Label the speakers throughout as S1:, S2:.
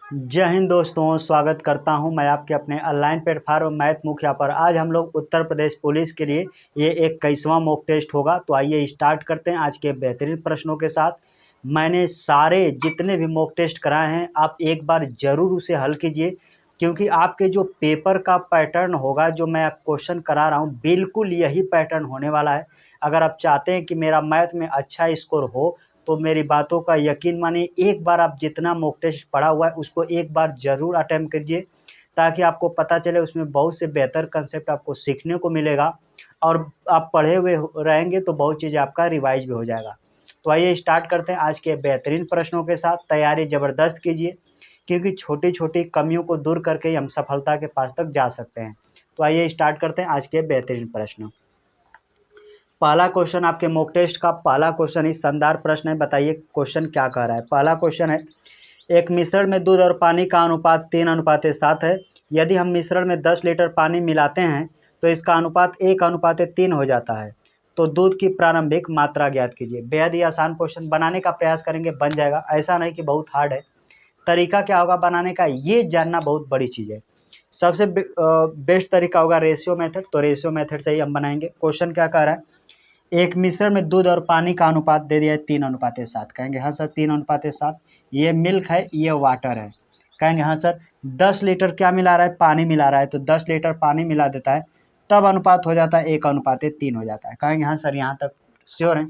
S1: जय हिंद दोस्तों, स्वागत करता हूं मैं आपके अपने ऑनलाइन प्लेटफॉर्म मैथ मुखिया पर। आज हम लोग उत्तर प्रदेश पुलिस के लिए ये 21वां मॉक टेस्ट होगा। तो आइए स्टार्ट करते हैं आज के बेहतरीन प्रश्नों के साथ। मैंने सारे जितने भी मॉक टेस्ट कराए हैं, आप एक बार ज़रूर उसे हल कीजिए, क्योंकि आपके जो पेपर का पैटर्न होगा, जो मैं क्वेश्चन करा रहा हूँ, बिल्कुल यही पैटर्न होने वाला है। अगर आप चाहते हैं कि मेरा मैथ में अच्छा स्कोर हो, तो मेरी बातों का यकीन मानिए, एक बार आप जितना मॉक टेस्ट पढ़ा हुआ है उसको एक बार ज़रूर अटेम्प्ट कीजिए, ताकि आपको पता चले उसमें बहुत से बेहतर कंसेप्ट आपको सीखने को मिलेगा और आप पढ़े हुए रहेंगे तो बहुत चीज़ें आपका रिवाइज भी हो जाएगा। तो आइए स्टार्ट करते हैं आज के बेहतरीन प्रश्नों के साथ। तैयारी ज़बरदस्त कीजिए, क्योंकि छोटी छोटी कमियों को दूर करके ही हम सफलता के पास तक जा सकते हैं। तो आइए स्टार्ट करते हैं आज के बेहतरीन प्रश्न। पहला क्वेश्चन आपके मॉक टेस्ट का पहला क्वेश्चन इस शानदार प्रश्न है। बताइए क्वेश्चन क्या कह रहा है। पहला क्वेश्चन है, एक मिश्रण में दूध और पानी का अनुपात 3:7 है। यदि हम मिश्रण में 10 लीटर पानी मिलाते हैं तो इसका अनुपात 1:3 हो जाता है। तो दूध की प्रारंभिक मात्रा ज्ञात कीजिए। बेहद ही आसान क्वेश्चन, बनाने का प्रयास करेंगे बन जाएगा, ऐसा नहीं कि बहुत हार्ड है। तरीका क्या होगा बनाने का, ये जानना बहुत बड़ी चीज़ है। सबसे बेस्ट तरीका होगा रेशियो मेथड। तो रेशियो मेथड से ही हम बनाएंगे। क्वेश्चन क्या कह रहा है, एक मिश्रण में दूध और पानी का अनुपात दे दिया है 3:7। कहेंगे हाँ सर 3:7। ये मिल्क है, ये वाटर है। कहेंगे हाँ सर 10 लीटर क्या मिला रहा है, पानी मिला रहा है, तो 10 लीटर पानी मिला देता है, तब अनुपात हो जाता है 1:3 हो जाता है। कहेंगे हाँ सर यहाँ तक श्योर है।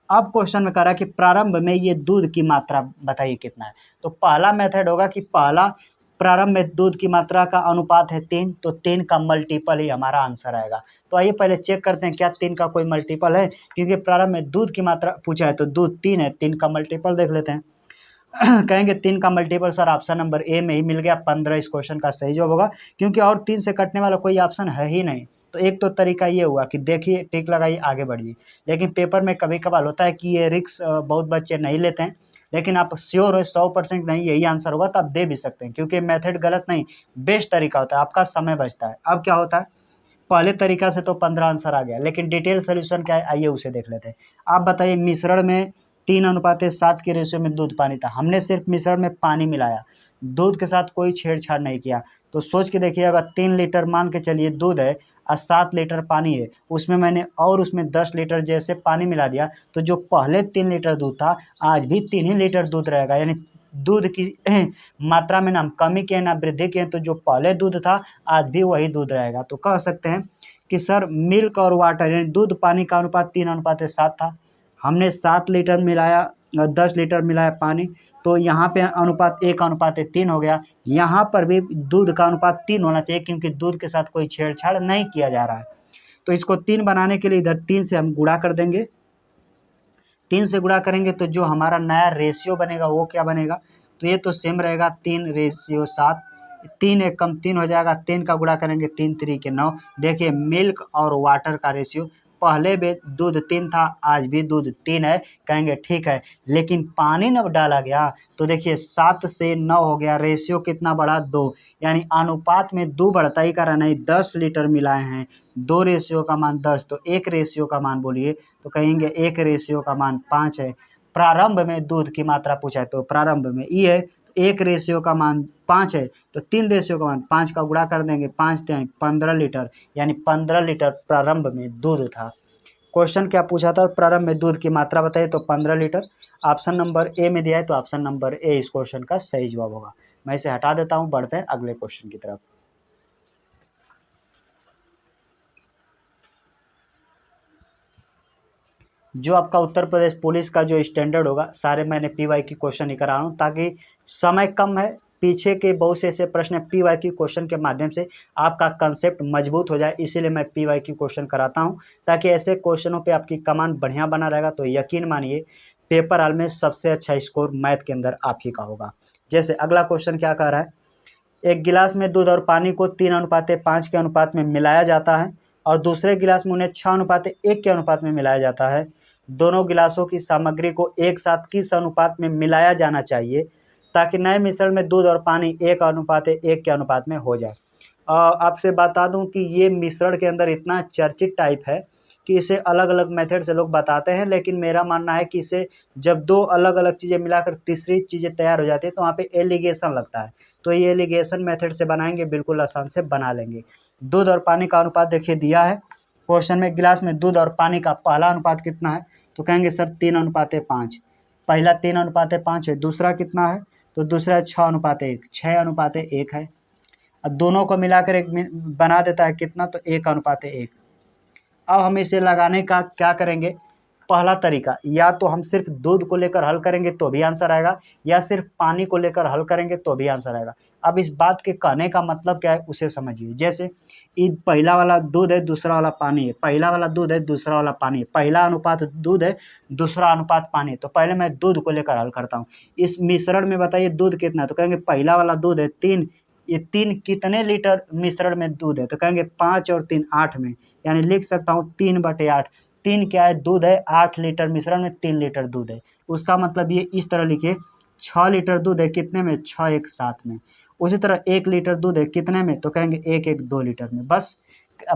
S1: अब क्वेश्चन में कह रहा है कि प्रारंभ में ये दूध की मात्रा बताइए कितना है। तो पहला मेथड होगा कि पहला प्रारंभ में दूध की मात्रा का अनुपात है 3, तो 3 का मल्टीपल ही हमारा आंसर आएगा। तो आइए पहले चेक करते हैं क्या 3 का कोई मल्टीपल है, क्योंकि प्रारंभ में दूध की मात्रा पूछा है तो दूध 3 है, 3 का मल्टीपल देख लेते हैं। कहेंगे 3 का multiple sir option number A में ही मिल गया। 15 इस क्वेश्चन का सही जवाब होगा, क्योंकि और 3 से कटने वाला कोई ऑप्शन है ही नहीं। तो एक तो तरीका ये हुआ कि देखिए टिक लगाइए आगे बढ़िए। लेकिन पेपर में कभी कभार होता है कि ये रिक्स बहुत बच्चे नहीं लेते हैं, लेकिन आप श्योर हो 100% नहीं यही आंसर होगा तो आप दे भी सकते हैं, क्योंकि मेथड गलत नहीं, बेस्ट तरीका होता है, आपका समय बचता है। अब क्या होता है, पहले तरीका से तो 15 आंसर आ गया, लेकिन डिटेल सोल्यूशन क्या है आइए उसे देख लेते हैं। आप बताइए मिश्रण में 3:7 की रेशियो में दूध पानी था, हमने सिर्फ मिश्रण में पानी मिलाया, दूध के साथ कोई छेड़छाड़ नहीं किया। तो सोच के देखिए, अगर 3 लीटर मान के चलिए दूध है और 7 लीटर पानी है, उसमें मैंने और उसमें 10 लीटर जैसे पानी मिला दिया, तो जो पहले 3 लीटर दूध था आज भी 3 ही लीटर दूध रहेगा। यानी दूध की मात्रा में ना हम कमी किए ना वृद्धि किए, तो जो पहले दूध था आज भी वही दूध रहेगा। तो कह सकते हैं कि सर मिल्क और वाटर यानी दूध पानी का अनुपात 3:7 था। हमने 7 लीटर मिलाया, 10 लीटर मिलाया पानी, तो यहाँ पे अनुपात 1:3 हो गया। यहाँ पर भी दूध का अनुपात 3 होना चाहिए, क्योंकि दूध के साथ कोई छेड़छाड़ नहीं किया जा रहा है। तो इसको 3 बनाने के लिए इधर 3 से हम गुणा कर देंगे। 3 से गुणा करेंगे तो जो हमारा नया रेशियो बनेगा वो क्या बनेगा, तो ये तो सेम रहेगा 3:7। 3 एक कम 3 हो जाएगा, 3 का गुणा करेंगे 3 3 के 9। देखिए मिल्क और वाटर का रेशियो, पहले भी दूध 3 था आज भी दूध 3 है। कहेंगे ठीक है, लेकिन पानी न डाला गया तो देखिए 7 से 9 हो गया, रेशियो कितना बढ़ा 2। यानी अनुपात में 2 बढ़ता ही कर रहा, नहीं 10 लीटर मिलाए हैं, 2 रेशियो का मान 10, तो 1 रेशियो का मान बोलिए, तो कहेंगे 1 रेशियो का मान 5 है। प्रारंभ में दूध की मात्रा पूछा है तो प्रारंभ में ई है, तो 1 रेशियो का मान 5 है, तो 3 रेशियो का मान 5 का गुणा कर देंगे, 5 3 15 लीटर, यानी 15 लीटर प्रारंभ में दूध था। क्वेश्चन क्या पूछा था, प्रारंभ में दूध की मात्रा बताइए, तो 15 लीटर। ऑप्शन नंबर ए में दिया है, तो ऑप्शन नंबर ए इस क्वेश्चन का सही जवाब होगा। मैं इसे हटा देता हूं, बढ़ते हैं अगले क्वेश्चन की तरफ। जो आपका उत्तर प्रदेश पुलिस का जो स्टैंडर्ड होगा, सारे मैंने पीवाई की क्वेश्चन ही करा रहा हूँ, ताकि समय कम है, पीछे के बहुत से ऐसे प्रश्न पीवाई की क्वेश्चन के माध्यम से आपका कंसेप्ट मजबूत हो जाए, इसीलिए मैं पीवाई की क्वेश्चन कराता हूँ, ताकि ऐसे क्वेश्चनों पे आपकी कमांड बढ़िया बना रहेगा। तो यकीन मानिए पेपर हाल में सबसे अच्छा स्कोर मैथ के अंदर आप ही का होगा। जैसे अगला क्वेश्चन क्या कह रहा है, एक गिलास में दूध और पानी को 3:5 के अनुपात में मिलाया जाता है और दूसरे गिलास में उन्हें 6:1 के अनुपात में मिलाया जाता है। दोनों गिलासों की सामग्री को एक साथ किस अनुपात में मिलाया जाना चाहिए ताकि नए मिश्रण में दूध और पानी 1:1 के अनुपात में हो जाए। आपसे बता दूं कि ये मिश्रण के अंदर इतना चर्चित टाइप है कि इसे अलग अलग मेथड से लोग बताते हैं, लेकिन मेरा मानना है कि इसे जब दो अलग अलग चीज़ें मिलाकर तीसरी चीज़ें तैयार हो जाती है तो वहाँ पे एलिगेशन लगता है। तो ये एलिगेशन मेथड से बनाएंगे, बिल्कुल आसान से बना लेंगे। दूध और पानी का अनुपात देखिए दिया है क्वेश्चन में, गिलास में दूध और पानी का पहला अनुपात कितना है, तो कहेंगे सर 3:5। पहला 3:5 है, दूसरा कितना है, तो दूसरा 6:1, 6:1 है। अब दोनों को मिलाकर एक बना देता है कितना, तो 1:1। अब हम इसे लगाने का क्या करेंगे, पहला तरीका, या तो हम सिर्फ दूध को लेकर हल करेंगे तो भी आंसर आएगा, या सिर्फ पानी को लेकर हल करेंगे तो भी आंसर आएगा। अब इस बात के कहने का मतलब क्या है उसे समझिए। जैसे पहला वाला दूध है, दूसरा वाला पानी है, पहला वाला दूध है, दूसरा वाला पानी है, पहला अनुपात दूध है, दूसरा अनुपात पानी है। तो पहले मैं दूध को लेकर हल करता हूँ। इस मिश्रण में बताइए दूध कितना है, तो कहेंगे पहला वाला दूध है 3, ये 3 कितने लीटर मिश्रण में दूध है, तो कहेंगे 5 और 3 8 में, यानी लिख सकता हूँ 3/8। 3 क्या है, दूध है, 8 लीटर मिश्रण में 3 लीटर दूध है। उसका मतलब ये इस तरह लिखिए 6 लीटर दूध है कितने में, 6 1 7 में। उसी तरह 1 लीटर दूध है कितने में, तो कहेंगे 1 1 2 लीटर में। बस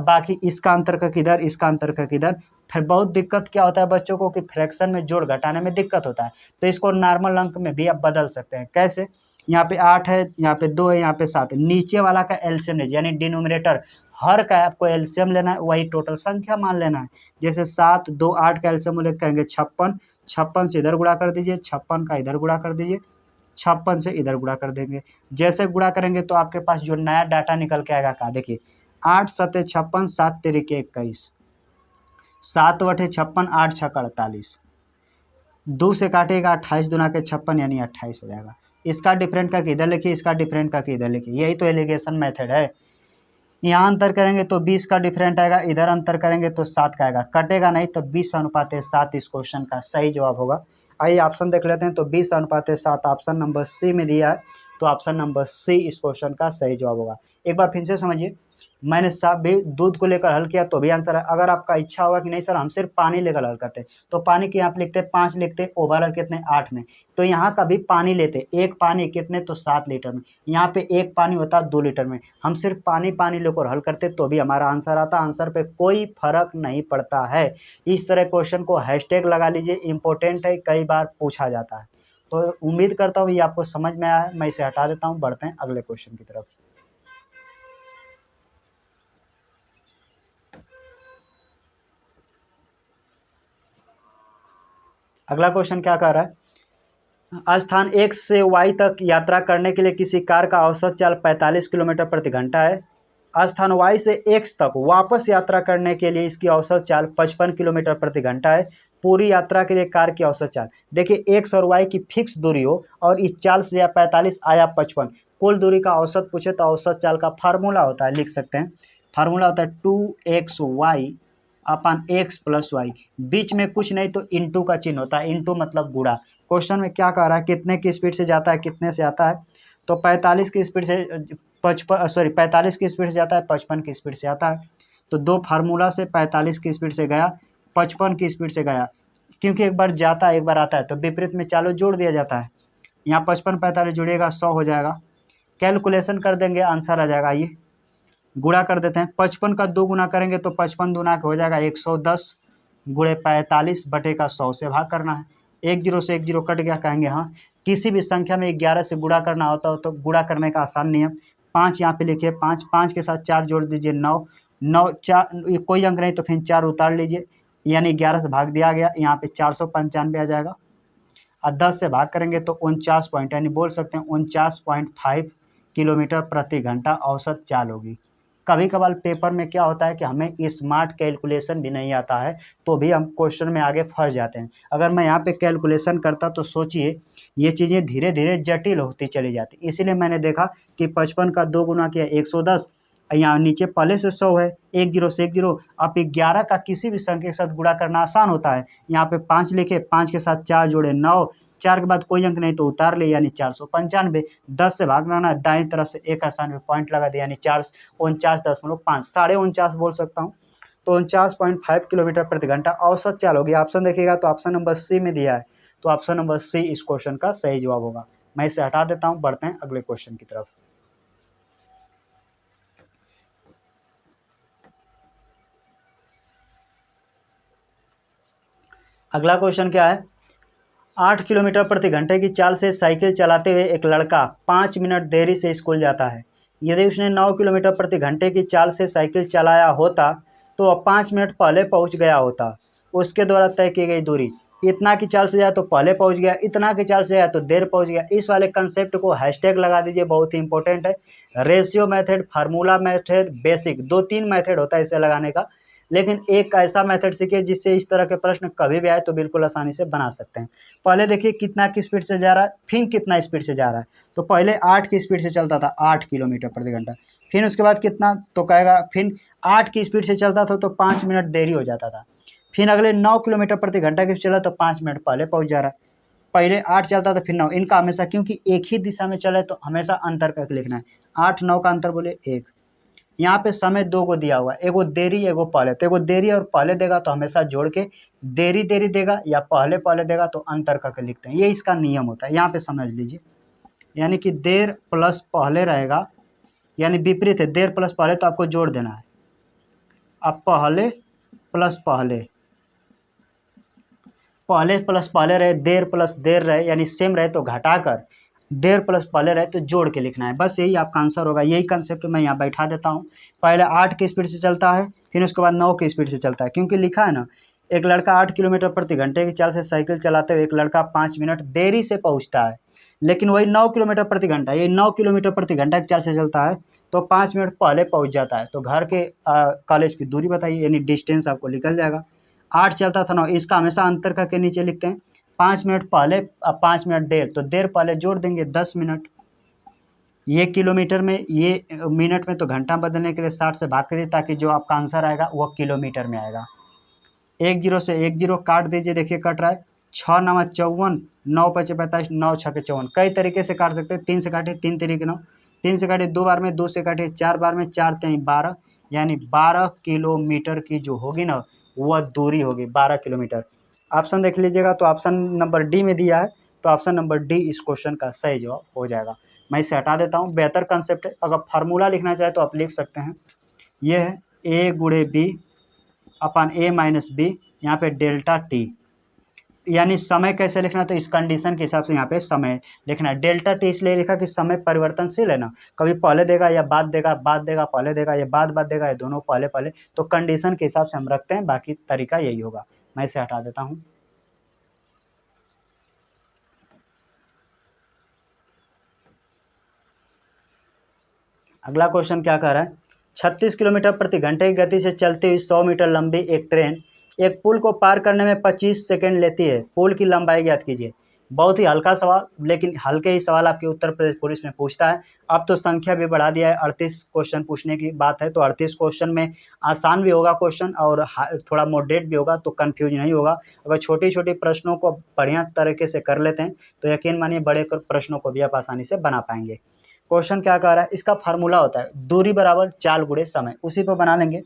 S1: बाकी इसका अंतर का किधर, इसका अंतर का किधर। फिर बहुत दिक्कत क्या होता है बच्चों को कि फ्रैक्शन में जोड़ घटाने में दिक्कत होता है, तो इसको नॉर्मल अंक में भी आप बदल सकते हैं। कैसे, यहाँ पे 8 है, यहाँ पे 2 है, यहाँ पे 7 है, नीचे वाला का एलसीएम लीजिए, यानी डिनोमिनेटर हर का आपको एलसीएम लेना है, वही टोटल संख्या मान लेना है। जैसे 7 2 8 का एलसीएम ले कहेंगे 56, 56 से इधर गुणा कर दीजिए, 56 का इधर गुणा कर दीजिए, 56 से इधर गुणा कर देंगे। जैसे गुणा करेंगे तो आपके पास जो नया डाटा निकल के आएगा का देखिए, 8 7 56, 7 3 21, 7 8 56, 8 6 48, 2 से काटेगा 28 दूना के 56 यानी 28 हो जाएगा। इसका डिफरेंट का किधर लिखिए, इसका डिफरेंट का किधर लिखिए, यही तो एलिगेशन मेथड है। यहाँ अंतर करेंगे तो 20 का डिफरेंट आएगा, इधर अंतर करेंगे तो 7 का आएगा, कटेगा नहीं, तो 20:7 इस क्वेश्चन का सही जवाब होगा। आइए ऑप्शन देख लेते हैं। तो 20:7 ऑप्शन नंबर सी में दिया है, तो ऑप्शन नंबर सी इस क्वेश्चन का सही जवाब होगा। एक बार फिर से समझिए, मैंने भी दूध को लेकर हल किया तो भी आंसर है। अगर आपका इच्छा होगा कि नहीं सर हम सिर्फ पानी लेकर हल करते, तो पानी के यहाँ पे लिखते 5 लिखते, ओवरऑल कितने 8 में, तो यहाँ का भी पानी लेते, एक पानी कितने, तो 7 लीटर में, यहाँ पे एक पानी होता 2 लीटर में, हम सिर्फ पानी पानी लेकर हल करते तो भी हमारा आंसर आता, आंसर पे कोई फर्क नहीं पड़ता है। इस तरह क्वेश्चन को हैशटैग लगा लीजिए, इंपॉर्टेंट है, कई बार पूछा जाता है। तो उम्मीद करता हूँ ये आपको समझ में आया है। मैं इसे हटा देता हूँ, बढ़ते हैं अगले क्वेश्चन की तरफ। अगला क्वेश्चन क्या कह रहा है, स्थान X से Y तक यात्रा करने के लिए किसी कार का औसत चाल 45 किलोमीटर प्रति घंटा है। स्थान Y से X तक वापस यात्रा करने के लिए इसकी औसत चाल 55 किलोमीटर प्रति घंटा है। पूरी यात्रा के लिए कार की औसत चाल, देखिए X और Y की फिक्स दूरी हो और इस चाल से या 45 आया 55, कुल दूरी का औसत पूछे तो औसत चाल का फार्मूला होता है, लिख सकते हैं, फार्मूला होता है 2xy अपन x प्लस वाई, बीच में कुछ नहीं तो इंटू का चिन्ह होता है, इंटू मतलब गुणा। क्वेश्चन में क्या कह रहा है, कितने की स्पीड से जाता है, कितने से आता है, तो 45 की स्पीड से 45 की स्पीड से जाता है, 55 की स्पीड से आता है। तो दो फार्मूला से 45 की स्पीड से गया, 55 की स्पीड से गया, क्योंकि एक बार जाता है एक बार आता है तो विपरीत में चालू जोड़ दिया जाता है। यहाँ 55 45 जुड़ेगा 100 हो जाएगा, कैलकुलेशन कर देंगे आंसर आ जाएगा। ये गुणा कर देते हैं, 55 का 2 गुना करेंगे तो 55 दूना हो जाएगा 110, गुणे 45 बटे का 100 से भाग करना है। एक जीरो से एक जीरो कट गया, कहेंगे हाँ। किसी भी संख्या में 11 से गुणा करना होता हो तो गुणा करने का आसान नियम, 5 यहाँ पे लिखिए, 5 5 के साथ 4 जोड़ दीजिए 9, 9 4 कोई अंक नहीं तो फिर 4 उतार लीजिए, यानी 11 से भाग दिया गया, यहाँ पे 495 आ जाएगा। और 10 से भाग करेंगे तो 49 पॉइंट, यानी बोल सकते हैं 49.5 किलोमीटर प्रति घंटा औसत चाल होगी। कभी कभार पेपर में क्या होता है कि हमें स्मार्ट कैलकुलेशन भी नहीं आता है तो भी हम क्वेश्चन में आगे फंस जाते हैं। अगर मैं यहाँ पे कैलकुलेशन करता तो सोचिए ये चीज़ें धीरे धीरे जटिल होती चली जाती, इसीलिए मैंने देखा कि 55 का 2 गुना किया 110, यहाँ नीचे पहले से 100 है, एक जीरो से एक जीरो, आप 11 का किसी भी संख्या के साथ गुणा करना आसान होता है। यहाँ पे 5 लिखे, 5 के साथ 4 जोड़े 9, 4 के बाद कोई अंक नहीं तो उतार ले, यानी 495। 10 से भागना है, दाएं तरफ से एक स्थान पे पॉइंट लगा दिया, यानी 49.5, 49.5 बोल सकता हूँ। तो 49.5 किलोमीटर प्रति घंटा औसत चाल होगी। ऑप्शन देखिएगा तो ऑप्शन नंबर सी में दिया है, तो ऑप्शन नंबर सी इस क्वेश्चन का सही जवाब होगा। मैं इसे हटा देता हूँ, बढ़ते हैं अगले क्वेश्चन की तरफ। अगला क्वेश्चन क्या है, 8 किलोमीटर प्रति घंटे की चाल से साइकिल चलाते हुए एक लड़का 5 मिनट देरी से स्कूल जाता है। यदि उसने 9 किलोमीटर प्रति घंटे की चाल से साइकिल चलाया होता तो वह 5 मिनट पहले पहुंच गया होता। उसके द्वारा तय की गई दूरी, इतना की चाल से जाए तो पहले पहुंच गया, इतना की चाल से जाए तो देर पहुंच गया। इस वाले कंसेप्ट को हैशटैग लगा दीजिए, बहुत ही इंपॉर्टेंट है। Ratio method, formula method, basic, 2-3 method होता है इसे लगाने का, लेकिन एक ऐसा मेथड सीखिए जिससे इस तरह के प्रश्न कभी भी आए तो बिल्कुल आसानी से बना सकते हैं। पहले देखिए कितना की स्पीड से जा रहा है, फिर कितना स्पीड से जा रहा है। तो पहले 8 की स्पीड से चलता था, 8 किलोमीटर प्रति घंटा। फिर उसके बाद कितना, तो कहेगा फिर 8 की स्पीड से चलता था तो 5 मिनट देरी हो जाता था। फिर अगले 9 किलोमीटर प्रति घंटा की चला तो 5 मिनट पहले पहुंच जा रहा है। पहले 8 चलता था फिर 9, इनका हमेशा, क्योंकि एक ही दिशा में चले तो हमेशा अंतर करके लिखना है। 8-9 का अंतर बोले 1। यहाँ पे समय 2 को दिया हुआ है, एगो देरी एगो पहले। तो एगो देरी और पहले देगा तो हमेशा जोड़ के देरी देरी देगा या पहले पहले देगा तो अंतर करके लिखते हैं, ये इसका नियम होता है। यहाँ पे समझ लीजिए, यानी कि देर प्लस पहले रहेगा, यानी विपरीत है, देर प्लस पहले तो आपको जोड़ देना है। अब पहले प्लस पहले, पहले प्लस पहले रहे, देर प्लस देर रहे, यानी सेम रहे तो घटाकर, देर प्लस पहले रहे तो जोड़ के लिखना है। बस यही आपका आंसर होगा। यही कंसेप्ट मैं यहाँ बैठा देता हूँ। पहले 8 की स्पीड से चलता है, फिर उसके बाद 9 की स्पीड से चलता है, क्योंकि लिखा है ना, एक लड़का 8 किलोमीटर प्रति घंटे की चाल से साइकिल चलाते हुए एक लड़का 5 मिनट देरी से पहुँचता है। लेकिन वही 9 किलोमीटर प्रति घंटा, ये 9 किलोमीटर प्रति घंटा की चाल से चलता है तो 5 मिनट पहले पहुँच जाता है। तो घर के कॉलेज की दूरी बताइए, यानी डिस्टेंस आपको निकल जाएगा। 8 चलता था 9, इसका हमेशा अंतर करके नीचे लिखते हैं। 5 मिनट पहले, अब 5 मिनट देर, तो देर पहले जोड़ देंगे 10 मिनट। ये किलोमीटर में, ये मिनट में, तो घंटा बदलने के लिए 60 से भाग करिए ताकि जो आपका आंसर आएगा वो किलोमीटर में आएगा। 1 जीरो से 1 जीरो काट दीजिए, देखिए कट रहा है। 6 9 54, 9 5 45, 9 6 54। कई तरीके से काट सकते हैं। 3 से काटिए, 3 तरीके 9, 3 से काटिए 2 बार में, 2 से काटिए 4 बार में, 4 3 12, यानी 12 किलोमीटर की जो होगी ना वह दूरी होगी, 12 किलोमीटर। ऑप्शन देख लीजिएगा, तो ऑप्शन नंबर डी में दिया है, तो ऑप्शन नंबर डी इस क्वेश्चन का सही जवाब हो जाएगा। मैं इसे हटा देता हूँ। बेहतर कंसेप्ट है, अगर फार्मूला लिखना चाहे तो आप लिख सकते हैं। ये है ए गुणे बी अपन ए माइनस बी, यहाँ पे डेल्टा टी, यानी समय कैसे लिखना, तो इस कंडीशन के हिसाब से यहाँ पे समय लिखना है। डेल्टा टी इसलिए लिखा कि समय परिवर्तनशील है ना, कभी पहले देगा या बाद देगा, बाद देगा पहले देगा, या बाद बाद देगा, या दोनों पहले पहले। तो कंडीशन के हिसाब से हम रखते हैं, बाकी तरीका यही होगा। मैं इसे हटा देता हूँ। अगला क्वेश्चन क्या कह रहा है, 36 किलोमीटर प्रति घंटे की गति से चलती हुई 100 मीटर लंबी एक ट्रेन एक पुल को पार करने में 25 सेकंड लेती है। पुल की लंबाई ज्ञात कीजिए। बहुत ही हल्का सवाल, लेकिन हल्के ही सवाल आपके उत्तर प्रदेश पुलिस में पूछता है। अब तो संख्या भी बढ़ा दिया है, 38 क्वेश्चन पूछने की बात है, तो 38 क्वेश्चन में आसान भी होगा क्वेश्चन और थोड़ा मॉडरेट भी होगा, तो कन्फ्यूज नहीं होगा। अगर छोटी छोटी प्रश्नों को बढ़िया तरीके से कर लेते हैं तो यकीन मानिए बड़े प्रश्नों को भी आप आसानी से बना पाएंगे। क्वेश्चन क्या कह रहा है, इसका फार्मूला होता है दूरी बराबर चाल गुणे समय, उसी पर बना लेंगे।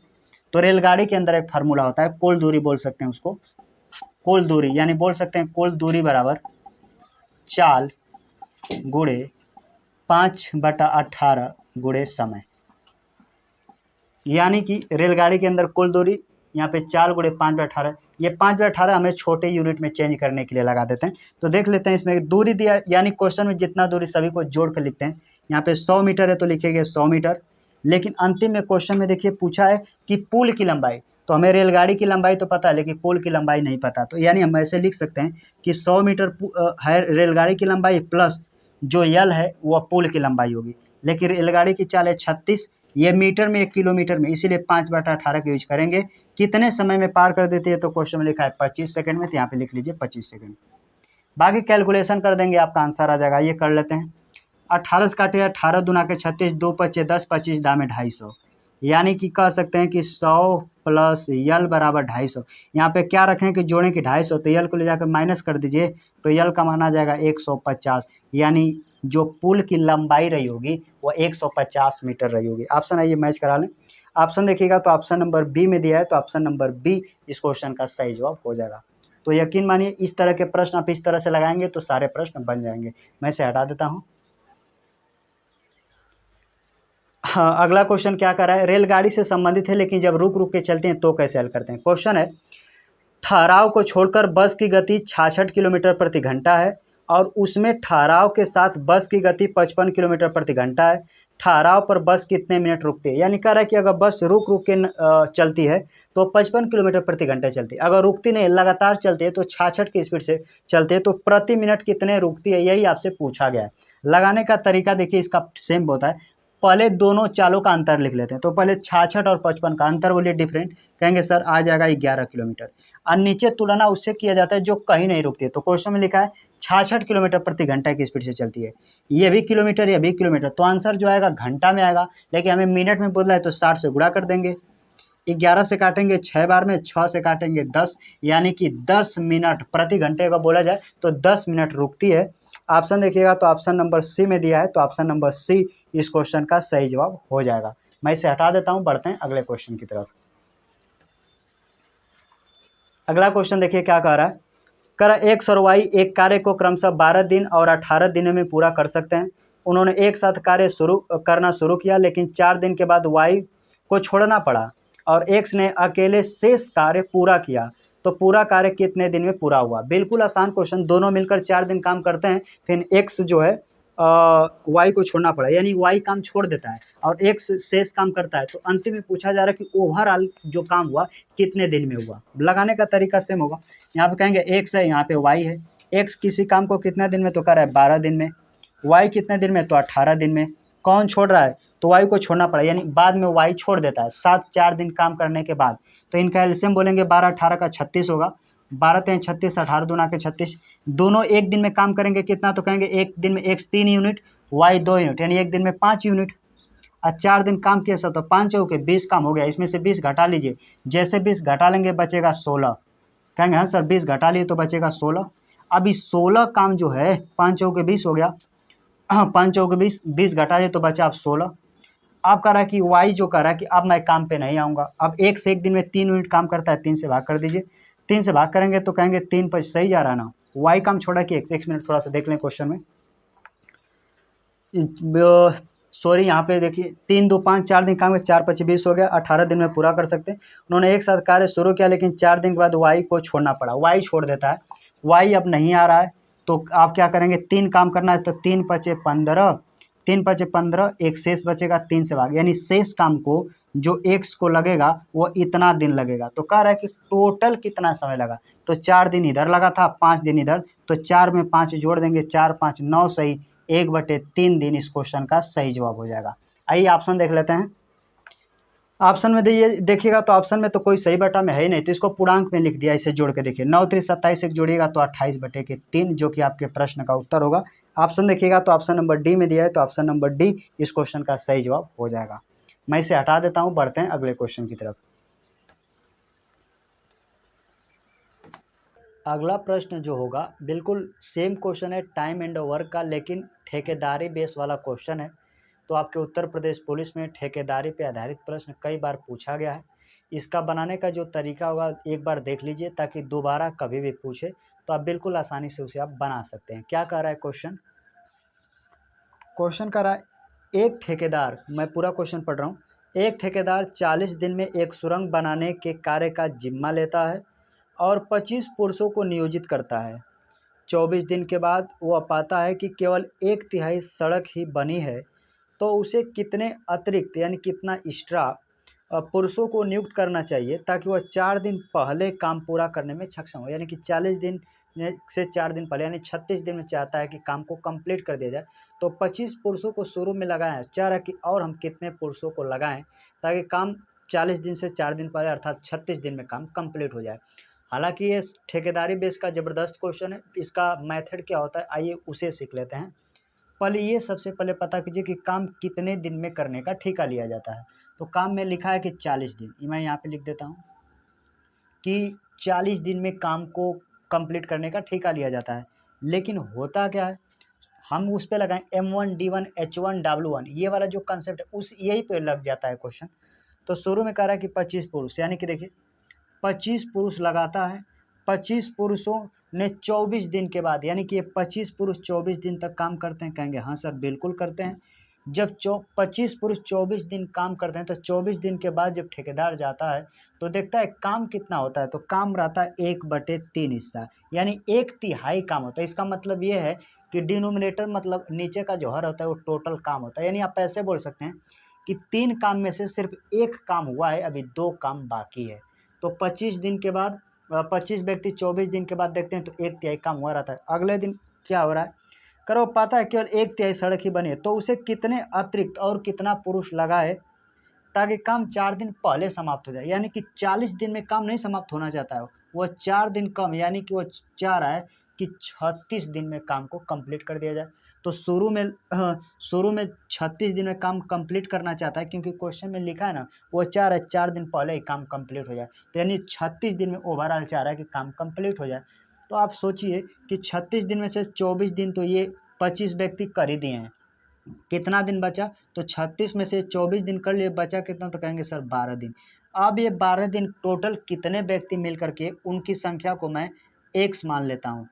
S1: तो रेलगाड़ी के अंदर एक फार्मूला होता है, कुल दूरी बोल सकते हैं उसको, कुल दूरी, यानी बोल सकते हैं कुल दूरी बराबर चाल गुणे 5/18 गुणे समय। यानी कि रेलगाड़ी के अंदर कुल दूरी, यहाँ पे चाल गुणे 5/18, ये 5/18 हमें छोटे यूनिट में चेंज करने के लिए लगा देते हैं। तो देख लेते हैं, इसमें दूरी दिया, यानी क्वेश्चन में जितना दूरी सभी को जोड़ कर लिखते हैं। यहाँ पे 100 मीटर है तो लिखेंगे 100 मीटर, लेकिन अंतिम में क्वेश्चन में देखिए पूछा है कि पुल की लंबाई, तो हमें रेलगाड़ी की लंबाई तो पता है लेकिन पुल की लंबाई नहीं पता। तो यानी हम ऐसे लिख सकते हैं कि 100 मीटर है रेलगाड़ी की लंबाई, प्लस जो यल है वह पुल की लंबाई होगी। लेकिन रेलगाड़ी की चाल है 36, ये मीटर में 1 किलोमीटर में, इसीलिए 5/18 का यूज करेंगे। कितने समय में पार कर देती है, तो क्वेश्चन में लिखा है 25 सेकंड में, तो यहाँ पे लिख लीजिए 25 सेकंड। बाकी कैलकुलेशन कर देंगे, आपका आंसर आ जाएगा। ये कर लेते हैं, 18 से काटिए, 18 दूना के 36, 2 पचे 10, 25 दामे 250, यानी कि कह सकते हैं कि 100 प्लस यल बराबर 250। यहाँ पे क्या रखें कि जोड़ें कि 250, तो यल को ले जाकर माइनस कर दीजिए, तो यल का मान आ जाएगा 150, यानी जो पुल की लंबाई रही होगी वो 150 मीटर रही होगी। ऑप्शन आइए मैच करा लें। ऑप्शन देखिएगा तो ऑप्शन नंबर बी में दिया है, तो ऑप्शन नंबर बी इस क्वेश्चन का सही जवाब हो जाएगा। तो यकीन मानिए इस तरह के प्रश्न आप इस तरह से लगाएंगे तो सारे प्रश्न बन जाएंगे। मैं इसे हटा देता हूँ। हाँ, अगला क्वेश्चन क्या कर रहा है, रेलगाड़ी से संबंधित है लेकिन जब रुक रुक के चलते हैं तो कैसे हल करते हैं। क्वेश्चन है ठहराव को छोड़कर बस की गति 66 किलोमीटर प्रति घंटा है और उसमें ठहराव के साथ बस की गति 55 किलोमीटर प्रति घंटा है। ठहराव पर बस कितने मिनट रुकती है, यानी कह रहा है कि अगर बस रुक रुक के चलती है तो 55 किलोमीटर प्रति घंटे चलती है, अगर रुकती नहीं लगातार चलती है तो 66 की स्पीड से चलती है, तो प्रति मिनट कितने रुकती है, यही आपसे पूछा गया है। लगाने का तरीका देखिए इसका सेम होता है। पहले दोनों चालों का अंतर लिख लेते हैं, तो पहले 66 और 55 का अंतर बोलिए डिफरेंट, कहेंगे सर आ जाएगा 11 किलोमीटर। और नीचे तुलना उससे किया जाता है जो कहीं नहीं रुकती है, तो क्वेश्चन में लिखा है 66 किलोमीटर प्रति घंटा की स्पीड से चलती है, ये भी किलोमीटर ये भी किलोमीटर, तो आंसर जो आएगा घंटा में आएगा, लेकिन हमें मिनट में बोला है तो 60 से गुणा कर देंगे। 11 से काटेंगे 6 बार में, 6 से काटेंगे 10, यानी कि 10 मिनट प्रति घंटे का बोला जाए तो 10 मिनट रुकती है। ऑप्शन देखिएगा तो ऑप्शन नंबर सी में दिया है, तो ऑप्शन नंबर सी इस क्वेश्चन का सही जवाब हो जाएगा। मैं इसे हटा देता हूं, बढ़ते हैं अगले क्वेश्चन की तरफ। अगला क्वेश्चन देखिए क्या कह रहा है। कह रहा एक्स और वाई एक कार्य को क्रमशः 12 दिन और 18 दिनों में पूरा कर सकते हैं। उन्होंने एक साथ कार्य करना शुरू किया, लेकिन 4 दिन के बाद वाई को छोड़ना पड़ा और एक्स ने अकेले शेष कार्य पूरा किया, तो पूरा कार्य कितने दिन में पूरा हुआ। बिल्कुल आसान क्वेश्चन, दोनों मिलकर 4 दिन काम करते हैं, फिर एक्स जो है वाई को छोड़ना पड़ा, यानी वाई काम छोड़ देता है और एक्स शेष काम करता है, तो अंतिम में पूछा जा रहा है कि ओवरऑल जो काम हुआ कितने दिन में हुआ। लगाने का तरीका सेम होगा, यहाँ पे कहेंगे एक्स है, यहाँ पे वाई है। एक्स किसी काम को कितने दिन में, तो कर रहा है 12 दिन में। वाई कितने दिन में, तो 18 दिन में। कौन छोड़ रहा है, तो वाई को छोड़ना पड़ा, यानी बाद में वाई छोड़ देता है 4 दिन काम करने के बाद, तो इनका एलसीएम बोलेंगे 12 18 का 36 होगा। 12 3 36, 18 दूना के 36। दोनों एक दिन में काम करेंगे कितना, तो कहेंगे एक दिन में एक्स 3 यूनिट वाई 2 यूनिट, यानी एक दिन में 5 यूनिट। और 4 दिन काम किया सब, तो 5 चौके 20 काम हो गया। इसमें से 20 घटा लीजिए, जैसे 20 घटा लेंगे बचेगा 16। कहेंगे हाँ सर 20 घटा लिए तो बचेगा 16। अब इस 16 काम जो है 5 चौके 20 हो गया, हाँ 5 चौके 20, 20 घटा लिए तो बचा अब 16। अब कह रहा है कि वाई जो कह रहा है कि अब मैं काम पे नहीं आऊँगा। अब एक से एक दिन में 3 यूनिट काम करता है, 3 से भाग कर दीजिए। 3 से भाग करेंगे तो कहेंगे 3 पर सही जा रहा है ना, वाई काम छोड़ा कि एक मिनट थोड़ा सा देख लें क्वेश्चन में। सॉरी यहाँ पे देखिए 3 2 5, 4 दिन काम में 4 5 20 हो गया, 18 दिन में पूरा कर सकते हैं। उन्होंने एक साथ कार्य शुरू किया, लेकिन 4 दिन के बाद वाई को छोड़ना पड़ा, वाई छोड़ देता है, वाई अब नहीं आ रहा है, तो आप क्या करेंगे 3 काम करना है, तो 3 5 15, 3 5 15, एक शेष बचेगा 3 से भाग, यानी शेष काम को जो एक्स को लगेगा वो इतना दिन लगेगा। तो कह रहा है कि टोटल कितना समय लगा, तो 4 दिन इधर लगा था, 5 दिन इधर, तो 4 में 5 जोड़ देंगे, 4 5 9 सही, 1/3 दिन इस क्वेश्चन का सही जवाब हो जाएगा। आइए ऑप्शन देख लेते हैं। ऑप्शन में देखिएगा तो ऑप्शन में तो कोई सही बटा में है ही नहीं, तो इसको पूर्णांक में लिख दिया, इसे जोड़ के देखिए 9 3 27 एक जोड़िएगा तो 28/3, जो कि आपके प्रश्न का उत्तर होगा। ऑप्शन देखिएगा तो ऑप्शन नंबर डी में दिया है, तो ऑप्शन नंबर डी इस क्वेश्चन का सही जवाब हो जाएगा। मैं इसे हटा देता हूँ, बढ़ते हैं अगले क्वेश्चन की तरफ। अगला प्रश्न जो होगा बिल्कुल सेम क्वेश्चन है टाइम एंड वर्क का, लेकिन ठेकेदारी बेस वाला क्वेश्चन है। तो आपके उत्तर प्रदेश पुलिस में ठेकेदारी पे आधारित प्रश्न कई बार पूछा गया है। इसका बनाने का जो तरीका होगा एक बार देख लीजिए, ताकि दोबारा कभी भी पूछे तो आप बिल्कुल आसानी से उसे आप बना सकते हैं। क्या कह रहा है क्वेश्चन, कह रहा है एक ठेकेदार, मैं पूरा क्वेश्चन पढ़ रहा हूँ, एक ठेकेदार 40 दिन में एक सुरंग बनाने के कार्य का जिम्मा लेता है और 25 पुरुषों को नियोजित करता है। 24 दिन के बाद वह पाता है कि केवल 1/3 सड़क ही बनी है, तो उसे कितने अतिरिक्त यानी कितना एक्स्ट्रा पुरुषों को नियुक्त करना चाहिए, ताकि वह 4 दिन पहले काम पूरा करने में सक्षम हो। यानी कि 40 दिन से 4 दिन पहले, यानी 36 दिन में चाहता है कि काम को कंप्लीट कर दिया जाए, तो 25 पुरुषों को शुरू में लगाएं, चाह रहा कि और हम कितने पुरुषों को लगाएं ताकि काम 40 दिन से 4 दिन पहले अर्थात 36 दिन में काम कंप्लीट हो जाए। हालांकि ये ठेकेदारी बेस का ज़बरदस्त क्वेश्चन है, इसका मेथड क्या होता है आइए उसे सीख लेते हैं। पहले ये सबसे पहले पता कीजिए कि काम कितने दिन में करने का ठेका लिया जाता है। तो काम में लिखा है कि 40 दिन, मैं यहाँ पे लिख देता हूँ कि 40 दिन में काम को कंप्लीट करने का ठेका लिया जाता है। लेकिन होता क्या है, हम उस पे लगाएं M1 D1 H1 W1, ये वाला जो कंसेप्ट है उस यही पे लग जाता है क्वेश्चन। तो शुरू में कह रहा है कि 25 पुरुष, यानी कि देखिए 25 पुरुष लगाता है, 25 पुरुषों ने 24 दिन के बाद, यानी कि ये 25 पुरुष 24 दिन तक काम करते हैं, कहेंगे हाँ सर बिल्कुल करते हैं। जब 25 पुरुष 24 दिन काम करते हैं तो 24 दिन के बाद जब ठेकेदार जाता है तो देखता है काम कितना होता है, तो काम रहता है 1/3 हिस्सा, यानी 1/3 काम होता है। इसका मतलब ये है कि डिनोमिनेटर मतलब नीचे का जो हर होता है वो टोटल काम होता है। यानी आप ऐसे बोल सकते हैं कि 3 काम में से सिर्फ 1 काम हुआ है, अभी 2 काम बाकी है। तो 25 दिन के बाद 25 व्यक्ति 24 दिन के बाद देखते हैं तो 1/3 काम हुआ रहता है। अगले दिन क्या हो रहा है, करो पाता है केवल 1/3 सड़क ही बनी है, तो उसे कितने अतिरिक्त और कितना पुरुष लगाए ताकि काम 4 दिन पहले समाप्त हो जाए। यानी कि 40 दिन में काम नहीं समाप्त होना चाहता है वो 4 दिन कम, यानी कि वो चाह रहा है कि 36 दिन में काम को कंप्लीट कर दिया जाए। तो शुरू में 36 दिन में काम कंप्लीट करना चाहता है, क्योंकि क्वेश्चन में लिखा है ना, वो चाह रहा है 4 दिन पहले ही काम कंप्लीट हो जाए। तो यानी 36 दिन में ओवरऑल चाह रहा है कि काम कंप्लीट हो जाए। तो आप सोचिए कि 36 दिन में से 24 दिन तो ये 25 व्यक्ति कर ही दिए हैं, कितना दिन बचा, तो 36 में से 24 दिन कर लिए, बचा कितना, तो कहेंगे सर 12 दिन। अब ये 12 दिन टोटल कितने व्यक्ति मिल करके उनकी संख्या को मैं एक्स मान लेता हूँ।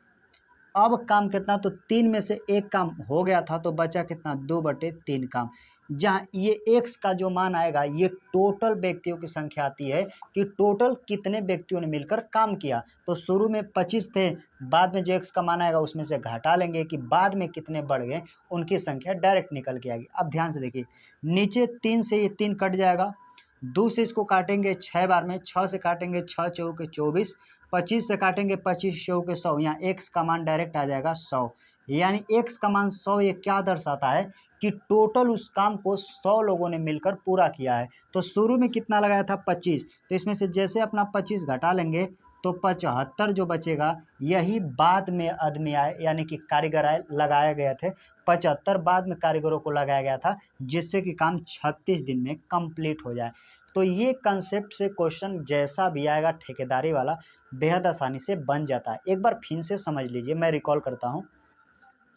S1: अब काम कितना, तो 3 में से 1 काम हो गया था, तो बचा कितना, 2/3 काम। जहाँ ये एक्स का जो मान आएगा ये टोटल व्यक्तियों की संख्या आती है कि टोटल कितने व्यक्तियों ने मिलकर काम किया। तो शुरू में 25 थे, बाद में जो एक्स का मान आएगा उसमें से घटा लेंगे कि बाद में कितने बढ़ गए, उनकी संख्या डायरेक्ट निकल के आएगी। अब ध्यान से देखिए, नीचे 3 से ये 3 कट जाएगा, 2 से इसको काटेंगे 6 बार में, 6 से काटेंगे 6 चौके 24, 25 से काटेंगे 25 चौके 100, यहाँ एक्स का मान डायरेक्ट आ जाएगा 100। यानी एक्स का मान 100 ये क्या दर्शाता है कि टोटल उस काम को 100 लोगों ने मिलकर पूरा किया है। तो शुरू में कितना लगाया था, 25, तो इसमें से जैसे अपना 25 घटा लेंगे तो 75 जो बचेगा, यही बाद में आदमी आए, यानी कि कारीगर आए, लगाए गए थे 75 बाद में कारीगरों को लगाया गया था, जिससे कि काम 36 दिन में कंप्लीट हो जाए। तो ये कंसेप्ट से क्वेश्चन जैसा भी आएगा ठेकेदारी वाला बेहद आसानी से बन जाता है। एक बार फिर से समझ लीजिए, मैं रिकॉल करता हूँ।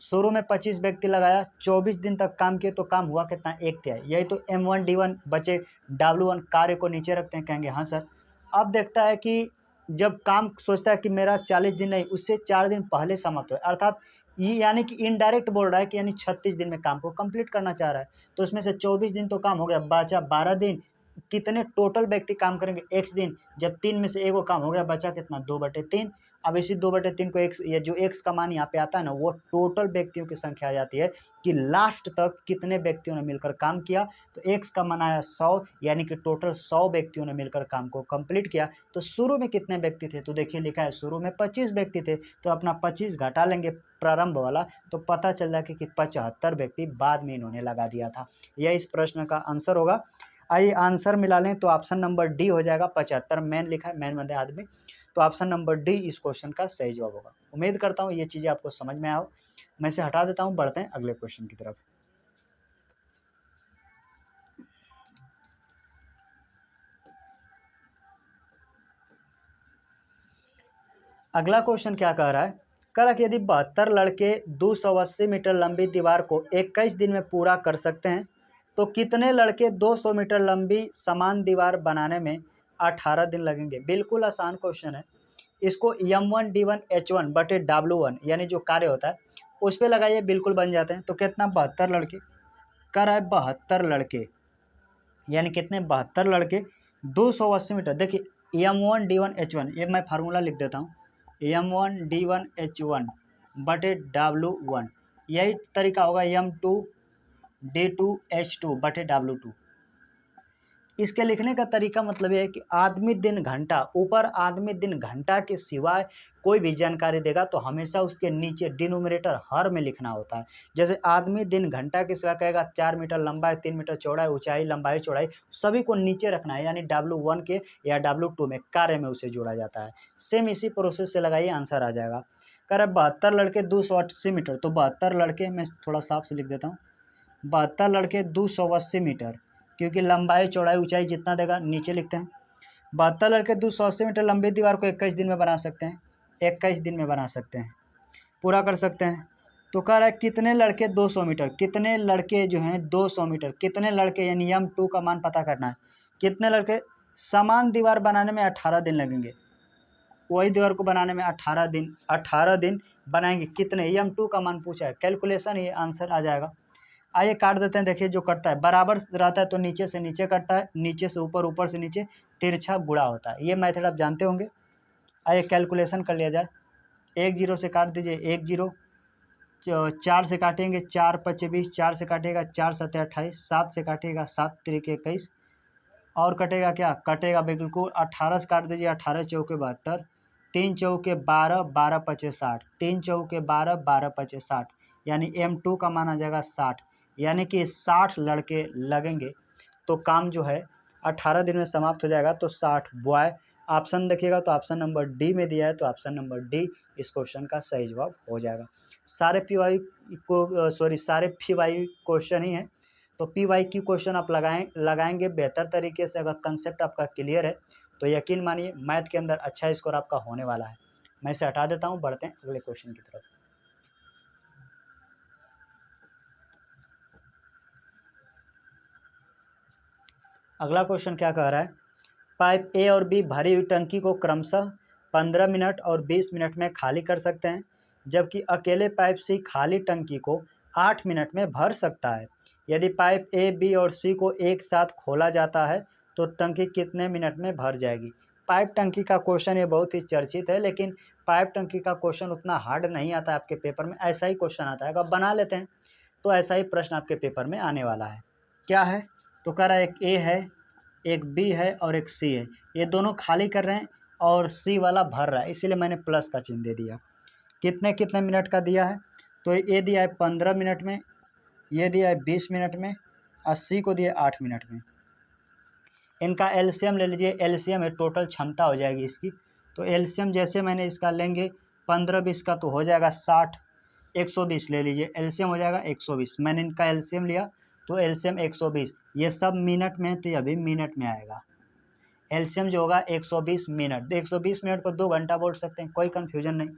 S1: शुरू में 25 व्यक्ति लगाया, 24 दिन तक काम किए, तो काम हुआ कितना, 1/3। यही तो M1D1 बचे, W1 कार्य को नीचे रखते हैं, कहेंगे हाँ सर। अब देखता है कि जब काम सोचता है कि मेरा 40 दिन नहीं, उससे 4 दिन पहले समाप्त हो, अर्थात ये यानी कि इनडायरेक्ट बोल रहा है कि यानी 36 दिन में काम को कंप्लीट करना चाह रहा है। तो उसमें से 24 दिन तो काम हो गया, बचा 12 दिन। कितने टोटल व्यक्ति काम करेंगे, x दिन, जब 3 में से 1 काम हो गया, बचा कितना, 2/3। अब इसी 2/3 को एक्स, ये जो एक्स का मान यहाँ पे आता है ना, वो टोटल व्यक्तियों की संख्या आ जाती है कि लास्ट तक कितने व्यक्तियों ने मिलकर काम किया। तो एक्स का मान आया 100, यानी कि टोटल 100 व्यक्तियों ने मिलकर काम को कंप्लीट किया। तो शुरू में कितने व्यक्ति थे, तो देखिए लिखा है शुरू में 25 व्यक्ति थे, तो अपना 25 घटा लेंगे प्रारंभ वाला, तो पता चल जाएगा कि 75 व्यक्ति बाद में इन्होंने लगा दिया था। यह इस प्रश्न का आंसर होगा। आइए आंसर मिला लें, तो ऑप्शन नंबर डी हो जाएगा, 75 मैन लिखा है, मैन बंदे आदमी, तो ऑप्शन नंबर डी इस क्वेश्चन का सही जवाब होगा। उम्मीद करता हूँ ये चीज़ें आपको समझ में आए हो। मैं इसे हटा देता हूँ, बढ़ते हैं अगले क्वेश्चन की तरफ। अगला क्वेश्चन क्या कह रहा है, कह रहा कि यदि 72 लड़के 280 मीटर लंबी दीवार को 21 दिन में पूरा कर सकते हैं, तो कितने लड़के 200 मीटर लंबी समान दीवार बनाने में 18 दिन लगेंगे। बिल्कुल आसान क्वेश्चन है। इसको M1D1H1/W1 यानी जो कार्य होता है उस पर लगाइए, बिल्कुल बन जाते हैं। तो कितना, 72 लड़के, कह रहा है 72 लड़के, यानी कितने, 72 लड़के 280 मीटर। देखिए M1D1H1, ये मैं फार्मूला लिख देता हूँ, M1D1H1/W1, यही तरीका होगा M2D2H2/W2। इसके लिखने का तरीका मतलब ये है कि आदमी दिन घंटा, ऊपर आदमी दिन घंटा के सिवाय कोई भी जानकारी देगा तो हमेशा उसके नीचे डिनोमिनेटर हर में लिखना होता है। जैसे आदमी दिन घंटा के सिवाय कहेगा 4 मीटर लंबा है, 3 मीटर चौड़ा है, ऊंचाई लंबाई चौड़ाई सभी को नीचे रखना है, यानी W1 के या W2 में कार्य में उसे जोड़ा जाता है। सेम इसी प्रोसेस से लगाइए, आंसर आ जाएगा। कह रहे 72 लड़के 280 मीटर, तो 72 लड़के, मैं थोड़ा साफ से लिख देता हूँ, 72 लड़के 280 मीटर, क्योंकि लंबाई चौड़ाई ऊंचाई जितना देगा नीचे लिखते हैं। 72 लड़के 280 मीटर लंबी दीवार को 21 दिन में बना सकते हैं, 21 दिन में बना सकते हैं, पूरा कर सकते हैं। तो कह रहा है कितने लड़के 200 मीटर, कितने लड़के जो हैं 200 मीटर, कितने लड़के, यानी M2 का मान पता करना है, कितने लड़के समान दीवार बनाने में 18 दिन लगेंगे। वही दीवार को बनाने में 18 दिन बनाएंगे, कितने, M2 का मान पूछा है, कैलकुलेशन ये आंसर आ जाएगा। आइए काट देते हैं। देखिए जो कटता है बराबर रहता है तो नीचे से नीचे कटता है, नीचे से ऊपर, ऊपर से नीचे, तिरछा गुणा होता है। ये मेथड आप जानते होंगे। आइए कैलकुलेशन कर लिया जाए। 1 0 से काट दीजिए, 1 0, 4 से काटेंगे, 4 5 20, 4 से काटेगा 4 7 28, 7 से काटेगा 7 3 21, और कटेगा क्या, कटेगा बिल्कुल 18 से काट दीजिए, 18 चौके 72, 3 चौके 12, 12 पचे 60, 3 चौके 12, 12 पचे 60, यानी M2 का मान आ जाएगा 60, यानी कि 60 लड़के लगेंगे तो काम जो है 18 दिन में समाप्त हो जाएगा। तो 60 बॉय। ऑप्शन देखिएगा तो ऑप्शन नंबर डी में दिया है, तो ऑप्शन नंबर डी इस क्वेश्चन का सही जवाब हो जाएगा। सारे सारे पी वाई क्वेश्चन ही हैं, तो पी वाई क्यू क्वेश्चन आप लगाएंगे बेहतर तरीके से। अगर कंसेप्ट आपका क्लियर है तो यकीन मानिए मैथ के अंदर अच्छा स्कोर आपका होने वाला है। मैं इसे हटा देता हूँ, बढ़ते हैं अगले क्वेश्चन की तरफ। अगला क्वेश्चन क्या कह रहा है, पाइप ए और बी भरी हुई टंकी को क्रमशः 15 मिनट और 20 मिनट में खाली कर सकते हैं, जबकि अकेले पाइप सी खाली टंकी को 8 मिनट में भर सकता है। यदि पाइप ए बी और सी को एक साथ खोला जाता है तो टंकी कितने मिनट में भर जाएगी। पाइप टंकी का क्वेश्चन ये बहुत ही चर्चित है, लेकिन पाइप टंकी का क्वेश्चन उतना हार्ड नहीं आता है आपके पेपर में। ऐसा ही क्वेश्चन आता है, अगर बना लेते हैं तो ऐसा ही प्रश्न आपके पेपर में आने वाला है। क्या है, तो कह रहा है एक ए है, एक बी है और एक सी है। ये दोनों खाली कर रहे हैं और सी वाला भर रहा है, इसीलिए मैंने प्लस का चिन्ह दे दिया। कितने कितने मिनट का दिया है, तो ये दिया है 15 मिनट में, ये दिया है 20 मिनट में, 80 को दिया 8 मिनट में। इनका एलसीएम ले लीजिए, एलसीएम है टोटल क्षमता हो जाएगी इसकी। तो एलसीएम जैसे मैंने इसका लेंगे 15 20 का तो हो जाएगा 60, 120 ले लीजिए, एलसीएम हो जाएगा 120। मैंने इनका एलसीएम लिया तो एलसीएम 120, ये सब मिनट में, तो ये भी मिनट में आएगा। एलसीएम जो होगा 120 मिनट, 120 मिनट को 2 घंटा बोल सकते हैं, कोई कन्फ्यूजन नहीं।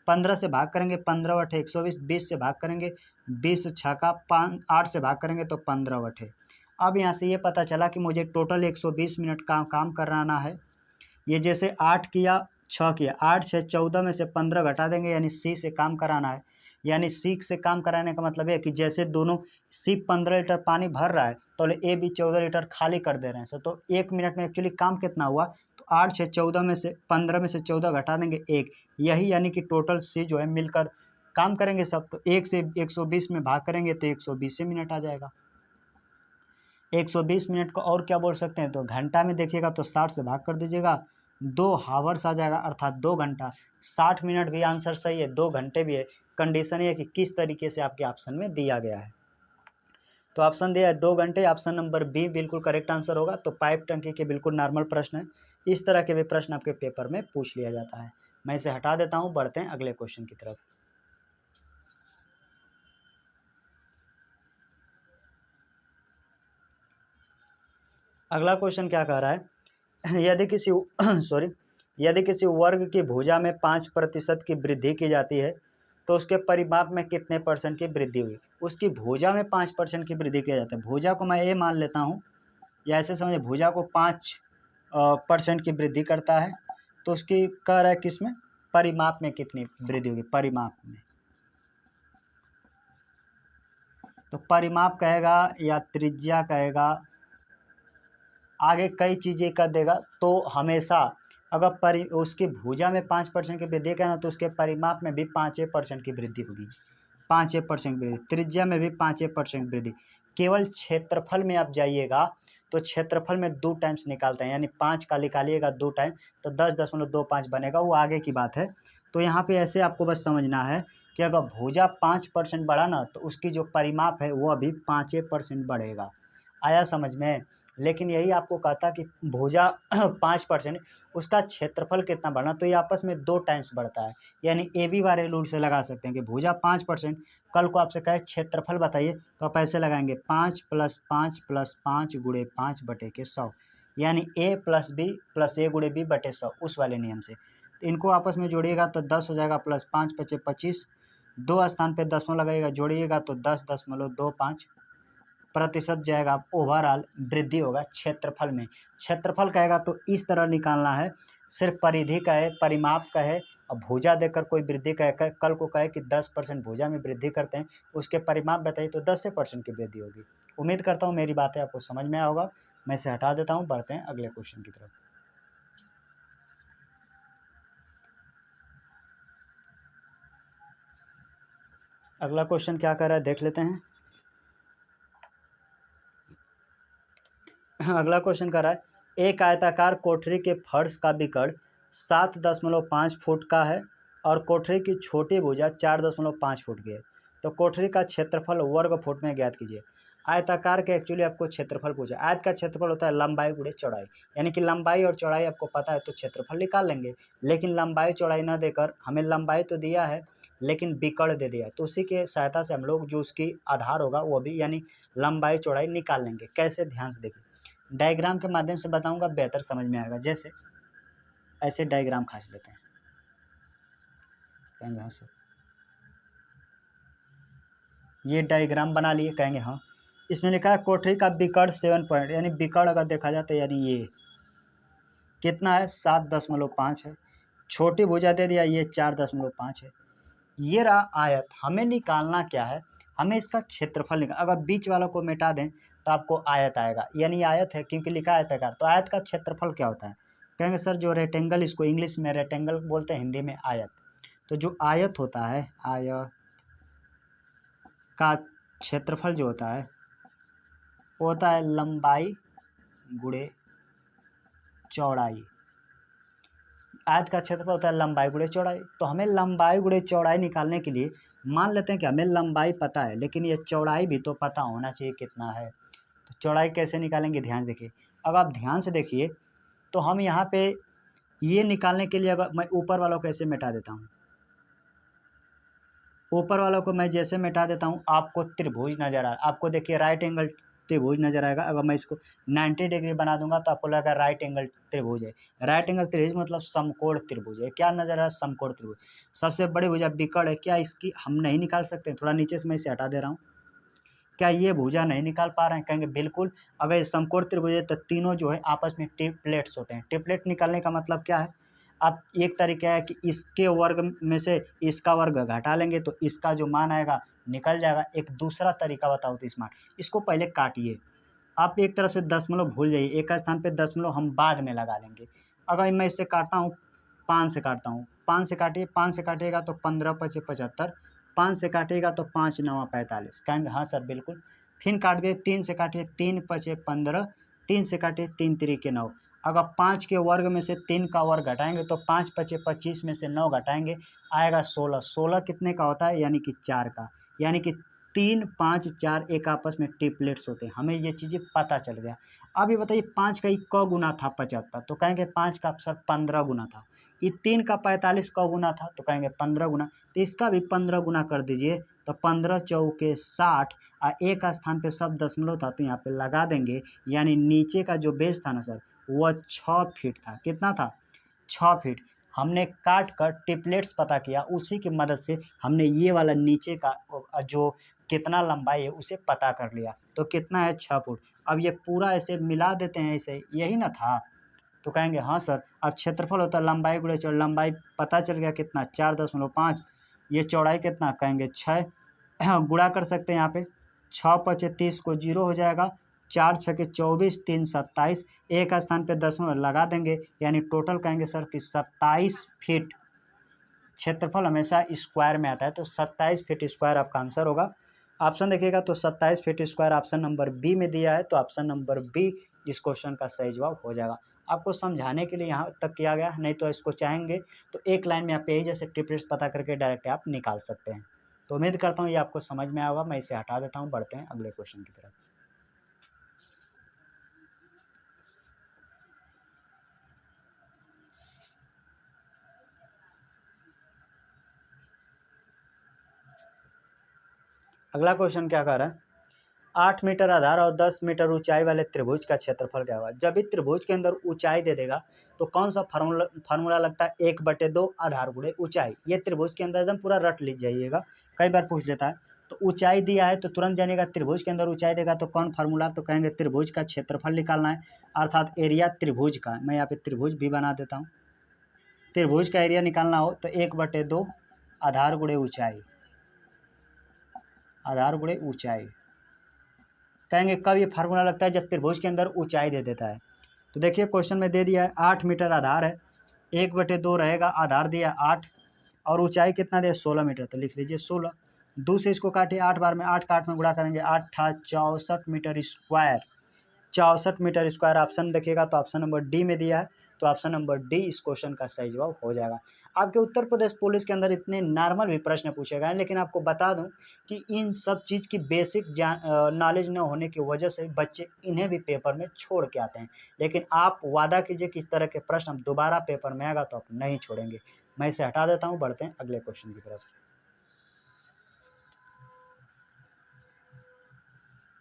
S1: 15 से भाग करेंगे 15 बटे 120, 20 से भाग करेंगे 20 छक्का 5, 8 से भाग करेंगे तो 15 बटे। अब यहाँ से ये पता चला कि मुझे टोटल 120 मिनट का काम कराना है। ये जैसे 8 किया 6 किया, 8 6 14 में से 15 घटा देंगे, यानी सी से काम कराना है। यानी सी से काम कराने का मतलब है कि जैसे दोनों सी 15 लीटर पानी भर रहा है तो ए भी 14 लीटर खाली कर दे रहे हैं। तो 1 मिनट में एक्चुअली काम कितना हुआ, तो 8 6 14 में से 15 में से 14 घटा देंगे 1, यही यानी कि टोटल सी जो है मिलकर काम करेंगे सब, तो 1 से 120 में भाग करेंगे तो 120 मिनट आ जाएगा। 120 मिनट को और क्या बोल सकते हैं, तो घंटा में देखिएगा तो 60 से भाग कर दीजिएगा, 2 हावर्स आ जाएगा, अर्थात 2 घंटा। 60 मिनट भी आंसर सही है, 2 घंटे भी है। कंडीशन ये है कि किस तरीके से आपके ऑप्शन में दिया गया है। तो ऑप्शन दिया है 2 घंटे, ऑप्शन नंबर बी बिल्कुल करेक्ट आंसर होगा। तो पाइप टंकी के बिल्कुल नॉर्मल प्रश्न है, इस तरह के भी प्रश्न आपके पेपर में पूछ लिया जाता है। मैं इसे हटा देता हूँ, बढ़ते हैं अगले क्वेश्चन की तरफ। अगला क्वेश्चन क्या कह रहा है, यदि किसी यदि किसी वर्ग की भुजा में 5% की वृद्धि की जाती है तो उसके परिमाप में कितने % की वृद्धि हुई। उसकी भुजा में 5% की वृद्धि किया जाता है। भुजा को मैं ए मान लेता हूँ, या ऐसे समझे भुजा को 5% की वृद्धि करता है, तो उसकी कह रहा है किसमें, परिमाप में कितनी वृद्धि होगी, परिमाप में। तो परिमाप कहेगा या त्रिज्या कहेगा, आगे कई चीज़ें कर देगा। तो हमेशा अगर उसकी भुजा में 5% की वृद्धि करना तो उसके परिमाप में भी 5% की वृद्धि होगी, 5% वृद्धि, त्रिज्या में भी 5% वृद्धि। केवल क्षेत्रफल में आप जाइएगा तो क्षेत्रफल में 2 टाइम्स निकालते हैं, यानी 5 का निकालिएगा 2 टाइम तो 10.25 बनेगा, वो आगे की बात है। तो यहाँ पे ऐसे आपको बस समझना है कि अगर भुजा 5% बढ़ा ना तो उसकी जो परिमाप है वो अभी 5% बढ़ेगा। आया समझ में। लेकिन यही आपको कहता कि भुजा 5%, उसका क्षेत्रफल कितना बढ़ना, तो ये आपस में 2 टाइम्स बढ़ता है। यानी ए बी वाले रूल से लगा सकते हैं कि भुजा 5%, कल को आपसे कहे क्षेत्रफल बताइए तो आप ऐसे लगाएंगे 5 + 5 + 5 × 5 बटे के 100, यानी a + b + a × b बटे 100, उस वाले नियम से। तो इनको आपस में जोड़िएगा तो 10 हो जाएगा, +5 × 5 = 25, 2 स्थान पे दसवां लगाइएगा, जोड़िएगा तो 10.25% जाएगा। ओवरऑल वृद्धि होगा क्षेत्रफल में। क्षेत्रफल कहेगा तो इस तरह निकालना है, सिर्फ परिधि कहे, परिमाप कहे अब भुजा देकर कोई वृद्धि कल को कहे कि 10% भुजा में वृद्धि करते हैं, उसके परिमाप बताइए तो 10% की वृद्धि होगी। उम्मीद करता हूँ मेरी बातें आपको समझ में आया होगा। मैं इसे हटा देता हूँ, बढ़ते हैं अगले क्वेश्चन की तरफ। अगला क्वेश्चन क्या कर रहा है देख लेते हैं। अगला क्वेश्चन कर रहा है एक आयताकार कोठरी के फर्श का विकर्ण 7.5 फुट का है और कोठरी की छोटी भुजा 4.5 फुट की है, तो कोठरी का क्षेत्रफल वर्ग फुट में ज्ञात कीजिए। आयताकार के एक्चुअली आपको क्षेत्रफल पूछा। आयत का क्षेत्रफल होता है लंबाई गुणे चौड़ाई, यानी कि लंबाई और चौड़ाई आपको पता है तो क्षेत्रफल निकाल लेंगे। लेकिन लंबाई चौड़ाई ना देकर हमें लंबाई तो दिया है लेकिन विकर्ण दे दिया, तो उसी के सहायता से हम लोग जो उसकी आधार होगा वो भी यानी लंबाई चौड़ाई निकाल लेंगे। कैसे, ध्यान से देखिए। डायग्राम के माध्यम से बताऊंगा, बेहतर समझ में आएगा। जैसे ऐसे डायग्राम खींच लेते हैं, कहेंगे हाँ सर, ये डायग्राम बना लिए, कहेंगे हाँ। इसमें लिखा है कोठरी का विकर्ण 7 पॉइंट, यानी विकर्ण अगर देखा जाए तो यानी ये कितना है 7.5 है। छोटी भुजा दे दिया, ये 4.5 है। ये रहा आयत। हमें निकालना क्या है, हमें इसका क्षेत्रफल निकाल। अगर बीच वालों को मिटा दें तो आपको आयत आएगा, यानी आयत है क्योंकि लिखा है आयताकार, तो आयत का क्षेत्रफल क्या होता है। कहेंगे सर जो रेक्टेंगल, इसको इंग्लिश में रेक्टेंगल बोलते हैं, हिंदी में आयत। तो जो आयत होता है, आयत का क्षेत्रफल जो होता है वो होता है लंबाई गुणे चौड़ाई। आयत का क्षेत्रफल होता है लंबाई गुणे चौड़ाई। तो हमें लंबाई गुणे चौड़ाई निकालने के लिए मान लेते हैं कि हमें लंबाई पता है लेकिन ये चौड़ाई भी तो पता होना चाहिए कितना है। तो चौड़ाई कैसे निकालेंगे, ध्यान से देखिए। अगर आप ध्यान से देखिए तो हम यहाँ पे ये निकालने के लिए अगर मैं ऊपर वालों को ऐसे मिटा देता हूँ, ऊपर वालों को मैं जैसे मिटा देता हूँ आपको त्रिभुज नजर आ, आपको देखिए राइट एंगल त्रिभुज नजर आएगा। अगर मैं इसको 90 डिग्री बना दूंगा तो आपको लगेगा राइट एंगल त्रिभुज है। राइट एंगल त्रिभुज मतलब समकोण त्रिभुज है। क्या नजर आ रहा है, समकोण त्रिभुज। सबसे बड़ी भुजा विकर्ण है, क्या इसकी हम नहीं निकाल सकते? थोड़ा नीचे से मैं इसे हटा दे रहा हूँ। क्या ये भुजा नहीं निकाल पा रहे हैं? कहेंगे बिल्कुल। अगर ये समकोण त्रिभुज है तो तीनों जो है आपस में ट्रिप्लेट्स होते हैं। ट्रिप्लेट निकालने का मतलब क्या है, अब एक तरीका है कि इसके वर्ग में से इसका वर्ग घटा लेंगे तो इसका जो मान आएगा निकल जाएगा। एक दूसरा तरीका बताओ तो स्मार्ट, इसको पहले काटिए। आप एक तरफ से दशमलव भूल जाइए, एक स्थान पे दशमलव हम बाद में लगा लेंगे। अगर मैं इससे काटता हूँ, 5 से काटता हूँ, 5 से काटिए, 5 से काटिएगा तो 15 पचे 75, 5 से काटिएगा तो 5 9 45। कहेंगे हाँ सर बिल्कुल। फिर काट दिए, 3 से काटिए, 3 पचे 15, 3 से काटिए, 3 तिरिके 9। अगर 5 के वर्ग में से 3 का वर्ग घटाएंगे तो 5 पचे 25 में से 9 घटाएंगे आएगा 16। 16 कितने का होता है, यानी कि 4 का। यानी कि 3 5 4 एक आपस में ट्रिपलेट्स होते हैं। हमें ये चीज़ें पता चल गया। अब ये बताइए 5 का क गुना था 75, तो कहेंगे 5 का सर 15 गुना था। ये 3 का 45 का गुना था तो कहेंगे 15 गुना, तो इसका भी 15 गुना कर दीजिए। तो 15 चौके 60 और एक स्थान पे सब दशमलव था तो यहाँ पे लगा देंगे। यानी नीचे का जो बेस था ना सर वह 6 फीट था। कितना था, 6 फीट। हमने काट कर ट्रिपलेट्स पता किया, उसी की मदद से हमने ये वाला नीचे का जो कितना लंबाई है उसे पता कर लिया। तो कितना है, 6 फुट। अब ये पूरा ऐसे मिला देते हैं, ऐसे यही ना था। तो कहेंगे हाँ सर। अब क्षेत्रफल होता है लंबाई गुणे चौड़ाई। लंबाई पता चल गया कितना, 4.5। ये चौड़ाई कितना, कहेंगे 6। गुणा कर सकते हैं यहाँ पे, 6 पचे 30 को 0 हो जाएगा, 4 छके 24, 3 27, एक स्थान पे दशमलव लगा देंगे। यानी टोटल कहेंगे सर कि 27 फीट। क्षेत्रफल हमेशा स्क्वायर में आता है तो 27 फीट स्क्वायर आपका आंसर होगा। ऑप्शन देखिएगा तो 27 feet square option number B में दिया है, तो ऑप्शन नंबर बी इस क्वेश्चन का सही जवाब हो जाएगा। आपको समझाने के लिए यहाँ तक किया गया, नहीं तो इसको चाहेंगे तो एक लाइन में आप यही जैसे ट्रिपलेट्स पता करके डायरेक्ट आप निकाल सकते हैं। तो उम्मीद करता हूँ ये आपको समझ में आया होगा। मैं इसे हटा देता हूँ, बढ़ते हैं अगले क्वेश्चन की तरफ। अगला क्वेश्चन क्या कर रहा है, 8 मीटर आधार और 10 मीटर ऊंचाई वाले त्रिभुज का क्षेत्रफल क्या होगा। जब भी त्रिभुज के अंदर ऊंचाई दे देगा तो कौन सा फार्मूला लगता है, 1/2 आधार गुणे ऊंचाई। ये त्रिभुज के अंदर एकदम पूरा रट लीजिए जाइएगा, कई बार पूछ लेता है। तो ऊंचाई दिया है तो तुरंत जानेगा, त्रिभुज के अंदर ऊंचाई देगा तो कौन फार्मूला, तो कहेंगे त्रिभुज का क्षेत्रफल निकालना है, अर्थात एरिया त्रिभुज का। मैं यहाँ पे त्रिभुज भी बना देता हूँ। त्रिभुज का एरिया निकालना हो तो 1/2 आधार गुणे ऊंचाई, आधार गुणे ऊंचाई। कहेंगे कब ये फार्मूला लगता है, जब त्रिभुज के अंदर ऊंचाई दे देता है। तो देखिए क्वेश्चन में दे दिया है 8 मीटर आधार है, 1/2 रहेगा, आधार दिया 8 और ऊंचाई कितना दिया 16 मीटर, तो लिख लीजिए 16। 2 से इसको काटिए, 8 बार में 8 का 8 में गुणा करेंगे, 8 था 64 metre square, 64 metre square option देखिएगा तो ऑप्शन नंबर डी में दिया है, तो ऑप्शन नंबर डी इस क्वेश्चन का सही जवाब हो जाएगा। आपके उत्तर प्रदेश पुलिस के अंदर इतने नॉर्मल भी प्रश्न पूछे गए हैं, लेकिन आपको बता दूं कि इन सब चीज़ की बेसिक नॉलेज न होने की वजह से बच्चे इन्हें भी पेपर में छोड़ के आते हैं। लेकिन आप वादा कीजिए कि इस तरह के प्रश्न अब दोबारा पेपर में आएगा तो आप नहीं छोड़ेंगे। मैं इसे हटा देता हूँ, बढ़ते हैं अगले क्वेश्चन की तरफ।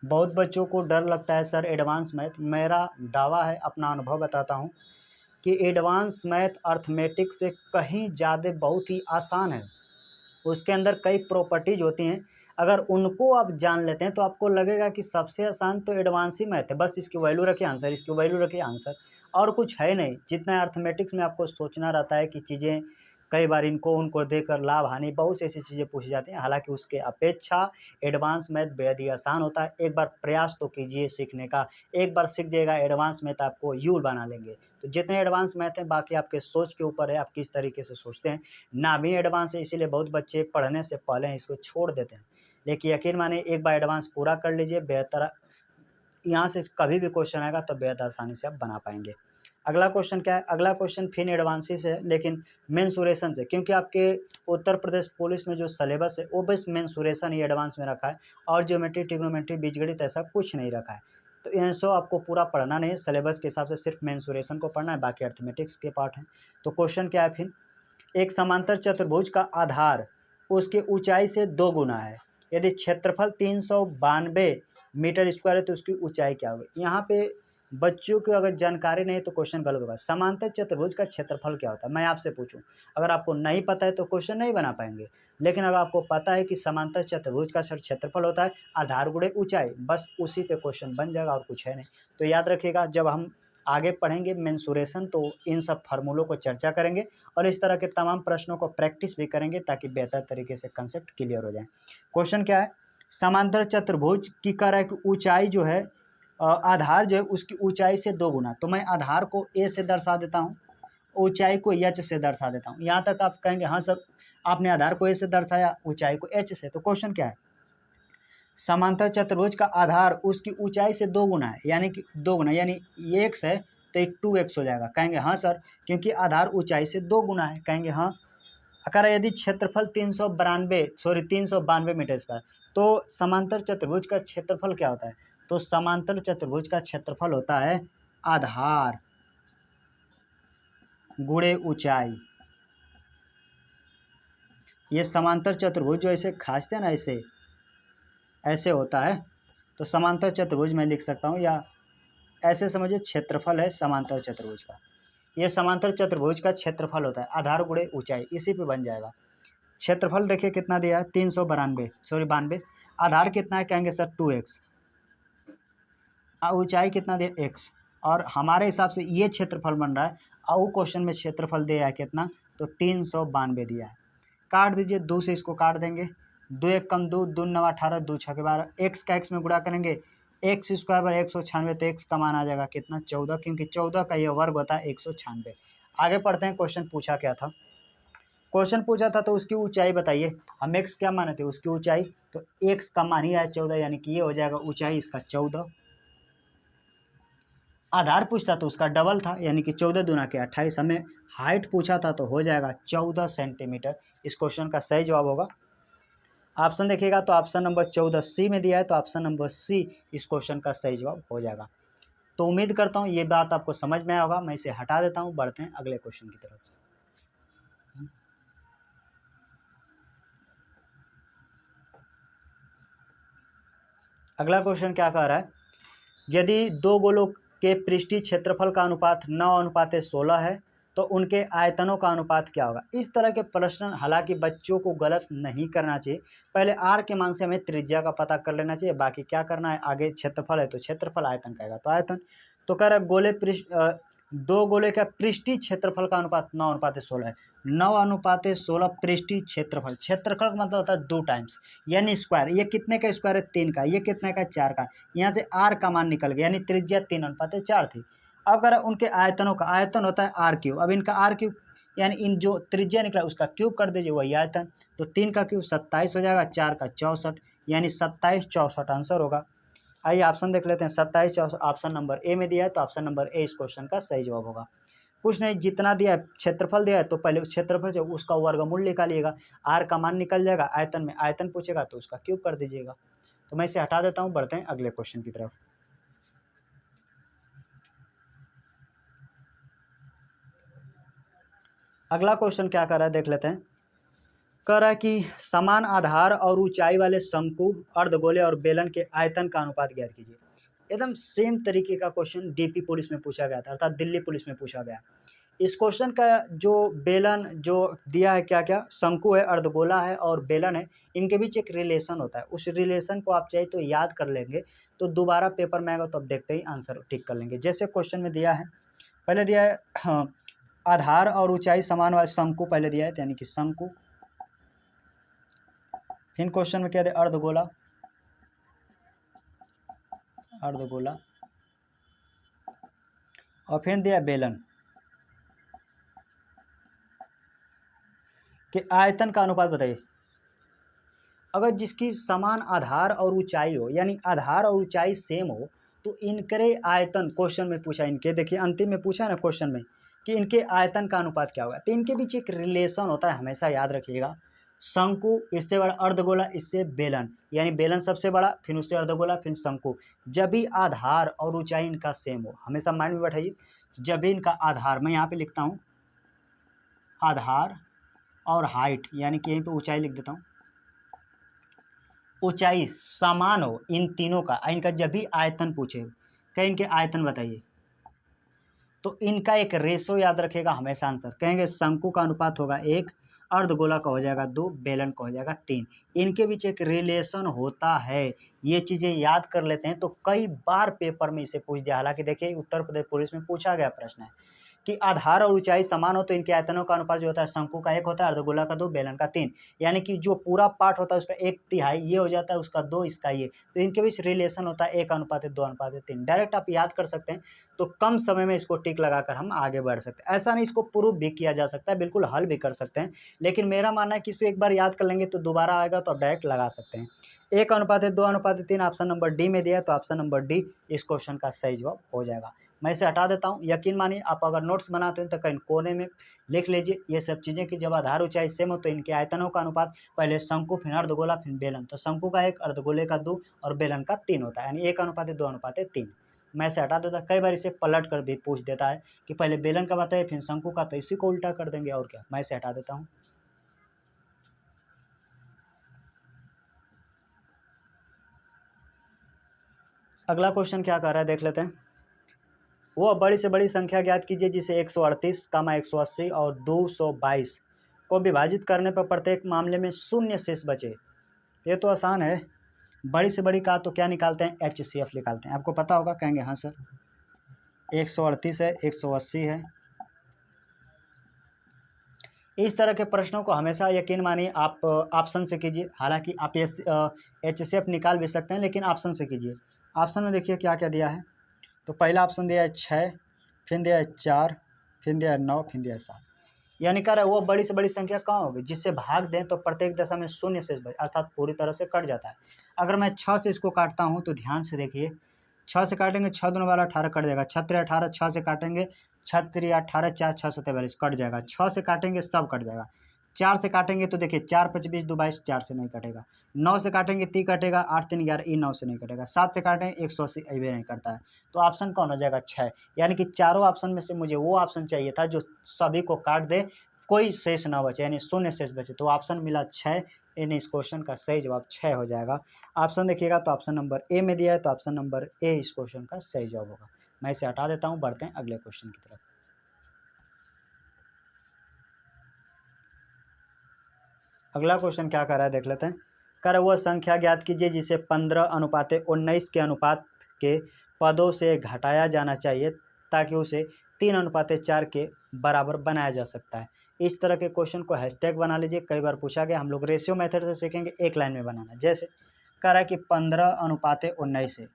S1: बहुत बच्चों को डर लगता है सर एडवांस मैथ, मेरा दावा है, अपना अनुभव बताता हूँ कि एडवांस मैथ अर्थमेटिक्स से कहीं ज़्यादा बहुत ही आसान है। उसके अंदर कई प्रॉपर्टीज होती हैं, अगर उनको आप जान लेते हैं तो आपको लगेगा कि सबसे आसान तो एडवांस ही मैथ है, बस इसकी वैल्यू रखिए आंसर, इसकी वैल्यू रखिए आंसर, और कुछ है नहीं। जितना अर्थमेटिक्स में आपको सोचना रहता है कि चीज़ें कई बार इनको उनको देकर लाभ हानि बहुत सी ऐसी चीज़ें पूछी जाती हैं, हालांकि उसके अपेक्षा एडवांस मैथ बेहद ही आसान होता है। एक बार प्रयास तो कीजिए सीखने का, एक बार सीख जाइएगा एडवांस मैथ आपको यूल बना लेंगे। तो जितने एडवांस मैथ हैं बाकी आपके सोच के ऊपर है, आप किस तरीके से सोचते हैं। ना भी एडवांस है इसीलिए बहुत बच्चे पढ़ने से पहले इसको छोड़ देते हैं, लेकिन यकीन मानिए एक बार एडवांस पूरा कर लीजिए, बेहतर यहाँ से कभी भी क्वेश्चन आएगा तो बेहद आसानी से आप बना पाएंगे। अगला क्वेश्चन क्या है, अगला क्वेश्चन फिर एडवांसी से है लेकिन मेंसुरेशन से, क्योंकि आपके उत्तर प्रदेश पुलिस में जो सिलेबस है वो बस मेंसुरेशन ही एडवांस में रखा है और ज्योमेट्री ट्रिग्नोमेट्री बीजगणित ऐसा कुछ नहीं रखा है। तो इन सो आपको पूरा पढ़ना नहीं है, सिलेबस के हिसाब से सिर्फ मेंसुरेशन को पढ़ना है, बाकी अर्थमेटिक्स के पार्ट हैं। तो क्वेश्चन क्या है फिर, एक समांतर चतुर्भुज का आधार उसके ऊंचाई से 2 गुना है, यदि क्षेत्रफल 392 मीटर स्क्वायर है तो उसकी ऊंचाई क्या होगी। यहाँ पे बच्चों को अगर जानकारी नहीं तो क्वेश्चन गलत होगा। समांतर चतुर्भुज का क्षेत्रफल क्या होता है, मैं आपसे पूछूं, अगर आपको नहीं पता है तो क्वेश्चन नहीं बना पाएंगे, लेकिन अगर आपको पता है कि समांतर चतुर्भुज का क्षेत्रफल होता है आधार गुणे ऊंचाई, बस उसी पे क्वेश्चन बन जाएगा और कुछ है नहीं। तो याद रखिएगा जब हम आगे पढ़ेंगे मेंसुरेशन तो इन सब फार्मूलों को चर्चा करेंगे और इस तरह के तमाम प्रश्नों को प्रैक्टिस भी करेंगे ताकि बेहतर तरीके से कंसेप्ट क्लियर हो जाए। क्वेश्चन क्या है, समांतर चतुर्भुज की कह रहा है कि ऊंचाई जो है आधार जो है उसकी ऊंचाई से 2 गुना, तो मैं आधार को ए से दर्शा देता हूँ, ऊंचाई को एच से दर्शा देता हूँ। यहाँ तक आप कहेंगे हाँ सर आपने आधार को ए से दर्शाया ऊंचाई को एच से, तो क्वेश्चन क्या है, समांतर चतुर्भुज का आधार उसकी ऊंचाई से 2 गुना है, यानी कि 2 गुना यानी ये x है तो एक 2x हो जाएगा। कहेंगे हाँ सर क्योंकि आधार ऊंचाई से 2 गुना है, कहेंगे हाँ। अगर यदि क्षेत्रफल 392 मीटर स्क्वायर, तो समांतर चतुर्भुज का क्षेत्रफल क्या होता है, तो समांतर चतुर्भुज का क्षेत्रफल होता है आधार गुणे ऊंचाई। ये समांतर चतुर्भुज जो ऐसे खींचते हैं ना ऐसे ऐसे होता है, तो समांतर चतुर्भुज मैं लिख सकता हूँ, या ऐसे समझिए क्षेत्रफल है समांतर चतुर्भुज का, ये समांतर चतुर्भुज का क्षेत्रफल होता है आधार गुणे ऊंचाई, इसी पे बन जाएगा। क्षेत्रफल देखिए कितना दिया है 92, आधार कितना है कहेंगे सर 2x, ऊंचाई कितना दिया x, और हमारे हिसाब से ये क्षेत्रफल बन रहा है और वो क्वेश्चन में क्षेत्रफल दिया है कितना, तो 392 दिया है। काट दीजिए, 2 से इसको काट देंगे, 2 1 कम 2, 2 9 18, 2 6 12, x का x में गुणा करेंगे, एक्स स्क्वायर बार 196, तो x का मान आ जाएगा कितना 14, क्योंकि 14 का ये वर्ग होता है 196। आगे पढ़ते हैं, क्वेश्चन पूछा क्या था, क्वेश्चन पूछा था तो उसकी ऊंचाई बताइए, हम x क्या माने थे उसकी ऊंचाई, तो x का मान ही है 14, यानी कि ये हो जाएगा ऊंचाई इसका 14। आधार पूछता तो उसका डबल था, यानी कि 14 दूना के 28, हमें हाइट पूछा था तो हो जाएगा 14 सेंटीमीटर। इस क्वेश्चन का सही जवाब होगा, ऑप्शन देखिएगा तो ऑप्शन नंबर 14 सी में दिया है, तो ऑप्शन नंबर सी इस क्वेश्चन का सही जवाब हो जाएगा। तो उम्मीद करता हूँ ये बात आपको समझ में आया होगा, मैं इसे हटा देता हूँ, बढ़ते हैं अगले क्वेश्चन की तरफ। अगला क्वेश्चन क्या कह रहा है, यदि दो गोलों के पृष्ठीय क्षेत्रफल का अनुपात 9:16 है तो उनके आयतनों का अनुपात क्या होगा। इस तरह के प्रश्न हालांकि बच्चों को गलत नहीं करना चाहिए, पहले आर के मान से हमें त्रिज्या का पता कर लेना चाहिए, बाकी क्या करना है, आगे क्षेत्रफल है तो क्षेत्रफल, आयतन कहेगा तो आयतन। तो कह रहा है दो गोले का पृष्ठीय क्षेत्रफल का अनुपात 9:16 है। 9:16 पृष्ठीय क्षेत्रफल, क्षेत्रफल का मतलब होता है 2 टाइम्स यानी स्क्वायर। ये कितने का स्क्वायर है? 3 का। ये कितने का? 4 का। यहाँ से आर का मान निकल गया यानी त्रिज्या 3:4 थी। अब कह रहा है उनके आयतनों का, आयतन होता है आर क्यूब। अब इनका आर क्यूब यानी इन जो त्रिज्या निकला उसका क्यूब कर दीजिए, वही आयतन। तो 3 का क्यूब 27 हो जाएगा, 4 का 64 यानी 27 64 आंसर होगा। आइए ऑप्शन देख लेते हैं। 27 64 ऑप्शन नंबर ए में दिया है, तो ऑप्शन नंबर ए इस क्वेश्चन का सही जवाब होगा। कुछ नहीं, जितना दिया है क्षेत्रफल दिया है तो पहले उस क्षेत्रफल से उसका वर्गमूल निकालिएगा, आर का मान निकल जाएगा, आयतन में आयतन पूछेगा तो उसका क्यूब कर दीजिएगा। तो मैं इसे हटा देता हूँ, बढ़ते हैं अगले क्वेश्चन की तरफ। अगला क्वेश्चन क्या कर रहा है देख लेते हैं। कह रहा है कि समान आधार और ऊंचाई वाले शंकु, अर्धगोले और बेलन के आयतन का अनुपात ज्ञात कीजिए। एकदम सेम तरीके का क्वेश्चन डीपी पुलिस में पूछा गया था, अर्थात दिल्ली पुलिस में पूछा गया। इस क्वेश्चन का जो बेलन जो दिया है, क्या क्या शंकु है, अर्धगोला है और बेलन है, इनके बीच एक रिलेशन होता है। उस रिलेशन को आप चाहे तो याद कर लेंगे, तो दोबारा पेपर में आएगा तो आप देखते ही आंसर टिक कर लेंगे। जैसे क्वेश्चन में दिया है, पहले दिया है हाँ, आधार और ऊंचाई समान वाले शंकु पहले दिया है, यानी कि शंकु। फिर क्वेश्चन में क्या दिया? अर्धगोला, अर्धगोला। और फिर दिया बेलन के आयतन का अनुपात बताइए। अगर जिसकी समान आधार और ऊंचाई हो, यानी आधार और ऊंचाई सेम हो, तो इनके आयतन, क्वेश्चन में पूछा, इनके देखिए अंतिम में पूछा ना क्वेश्चन में कि इनके आयतन का अनुपात क्या होगा, तो इनके बीच एक रिलेशन होता है, हमेशा याद रखिएगा। शंकु इससे बड़ा, अर्धगोला इससे बेलन, यानी बेलन सबसे बड़ा, फिर उससे अर्धगोला, फिर शंकु। जब भी आधार और ऊंचाई इनका सेम हो, हमेशा माइंड में बैठाइए, जब भी इनका आधार, मैं यहाँ पे लिखता हूँ आधार और हाइट, यानी कि यहीं पे ऊंचाई लिख देता हूँ, ऊंचाई समान हो इन तीनों का, इनका जब भी आयतन पूछे, कहें इनके आयतन बताइए, तो इनका एक रेशो याद रखेगा हमेशा। आंसर कहेंगे शंकु का अनुपात होगा 1, अर्धगोला का हो जाएगा 2, बेलन का हो जाएगा 3। इनके बीच एक रिलेशन होता है, ये चीज़ें याद कर लेते हैं तो कई बार पेपर में इसे पूछ दिया। हालांकि देखिए उत्तर प्रदेश पुलिस में पूछा गया प्रश्न है कि आधार और ऊंचाई समान हो तो इनके आयतनों का अनुपात जो होता है, शंकु का 1 होता है, अर्धगोला का 2, बेलन का 3। यानी कि जो पूरा पार्ट होता है उसका 1/3 ये हो जाता है, उसका 2, इसका ये, तो इनके बीच रिलेशन होता है 1:2:3। डायरेक्ट आप याद कर सकते हैं, तो कम समय में इसको टिक लगाकर हम आगे बढ़ सकते हैं। ऐसा नहीं, इसको प्रूव भी किया जा सकता है, बिल्कुल हल भी कर सकते हैं, लेकिन मेरा मानना है कि इसे एक बार याद कर लेंगे तो दोबारा आएगा तो आप डायरेक्ट लगा सकते हैं। 1:2:3 ऑप्शन नंबर डी में दिया है, तो ऑप्शन नंबर डी इस क्वेश्चन का सही जवाब हो जाएगा। मैं इसे हटा देता हूँ। यकीन मानिए, आप अगर नोट्स बनाते हैं तो कहीं कोने में लिख लीजिए ये सब चीज़ें कि जब आधार ऊंचाई सेम हो तो इनके आयतनों का अनुपात, पहले शंकु, फिर अर्धगोला, फिर बेलन। तो शंकु का 1, अर्धगोले का 2 और बेलन का 3 होता है, यानी 1:2:3। मैं इसे हटा देता। कई बार इसे पलट कर भी पूछ देता है कि पहले बेलन का बताइए फिर शंकु का, तो इसी को उल्टा कर देंगे और क्या। मैं इसे हटा देता हूँ। अगला क्वेश्चन क्या कर रहा है देख लेते हैं। वो बड़ी से बड़ी संख्या ज्ञात कीजिए जिसे 138, 180 और 222 को विभाजित करने पर प्रत्येक मामले में शून्य शेष बचे। ये तो आसान है। बड़ी से बड़ी का तो क्या निकालते हैं? HCF निकालते हैं। आपको पता होगा, कहेंगे हाँ सर। 138 है, 180 है। इस तरह के प्रश्नों को हमेशा यकीन मानिए आप ऑप्शन से कीजिए। हालांकि आप HCF निकाल भी सकते हैं, लेकिन ऑप्शन से कीजिए। ऑप्शन में देखिए क्या क्या दिया है। तो पहला ऑप्शन दिया है 6, फिर दिया है 4, फिर दिया है 9, फिर दिया है 7। यानी कह रहा है वो बड़ी से बड़ी संख्या कहाँ होगी जिससे भाग दें तो प्रत्येक दशा में शून्य शेष बचे, अर्थात पूरी तरह से कट जाता है। अगर मैं 6 से इसको काटता हूँ तो ध्यान से देखिए, 6 से काटेंगे 6 दूनी वाला 18 कट जाएगा, 6 18, 6 से काटेंगे 6 18, 4 6 7 42 कट जाएगा, 6 से काटेंगे सब कट जाएगा। 4 से काटेंगे तो देखिए 4 5 20 2 22, 4 से नहीं कटेगा। 9 से काटेंगे 3 कटेगा, 8 3 11 9 से नहीं कटेगा। 7 से काटेंगे 180 ये नहीं करता है। तो ऑप्शन कौन हो जाएगा? 6। यानी कि चारों ऑप्शन में से मुझे वो ऑप्शन चाहिए था जो सभी को काट दे, कोई शेष ना बचे, यानी शून्य शेष बचे। तो ऑप्शन मिला 6, यानी इस क्वेश्चन का सही जवाब 6 हो जाएगा। ऑप्शन देखिएगा तो ऑप्शन नंबर ए में दिया है, तो ऑप्शन नंबर ए इस क्वेश्चन का सही जवाब होगा। मैं इसे हटा देता हूँ, बढ़ते हैं अगले क्वेश्चन की तरफ। अगला क्वेश्चन क्या कर रहा है देख लेते हैं। कर वह संख्या ज्ञात कीजिए जिसे 15:19 के अनुपात के पदों से घटाया जाना चाहिए ताकि उसे 3:4 के बराबर बनाया जा सकता है। इस तरह के क्वेश्चन को हैशटैग बना लीजिए, कई बार पूछा गया। हम लोग रेशियो मेथड से सीखेंगे एक लाइन में बनाना। जैसे कह रहा है कि 15:19 है,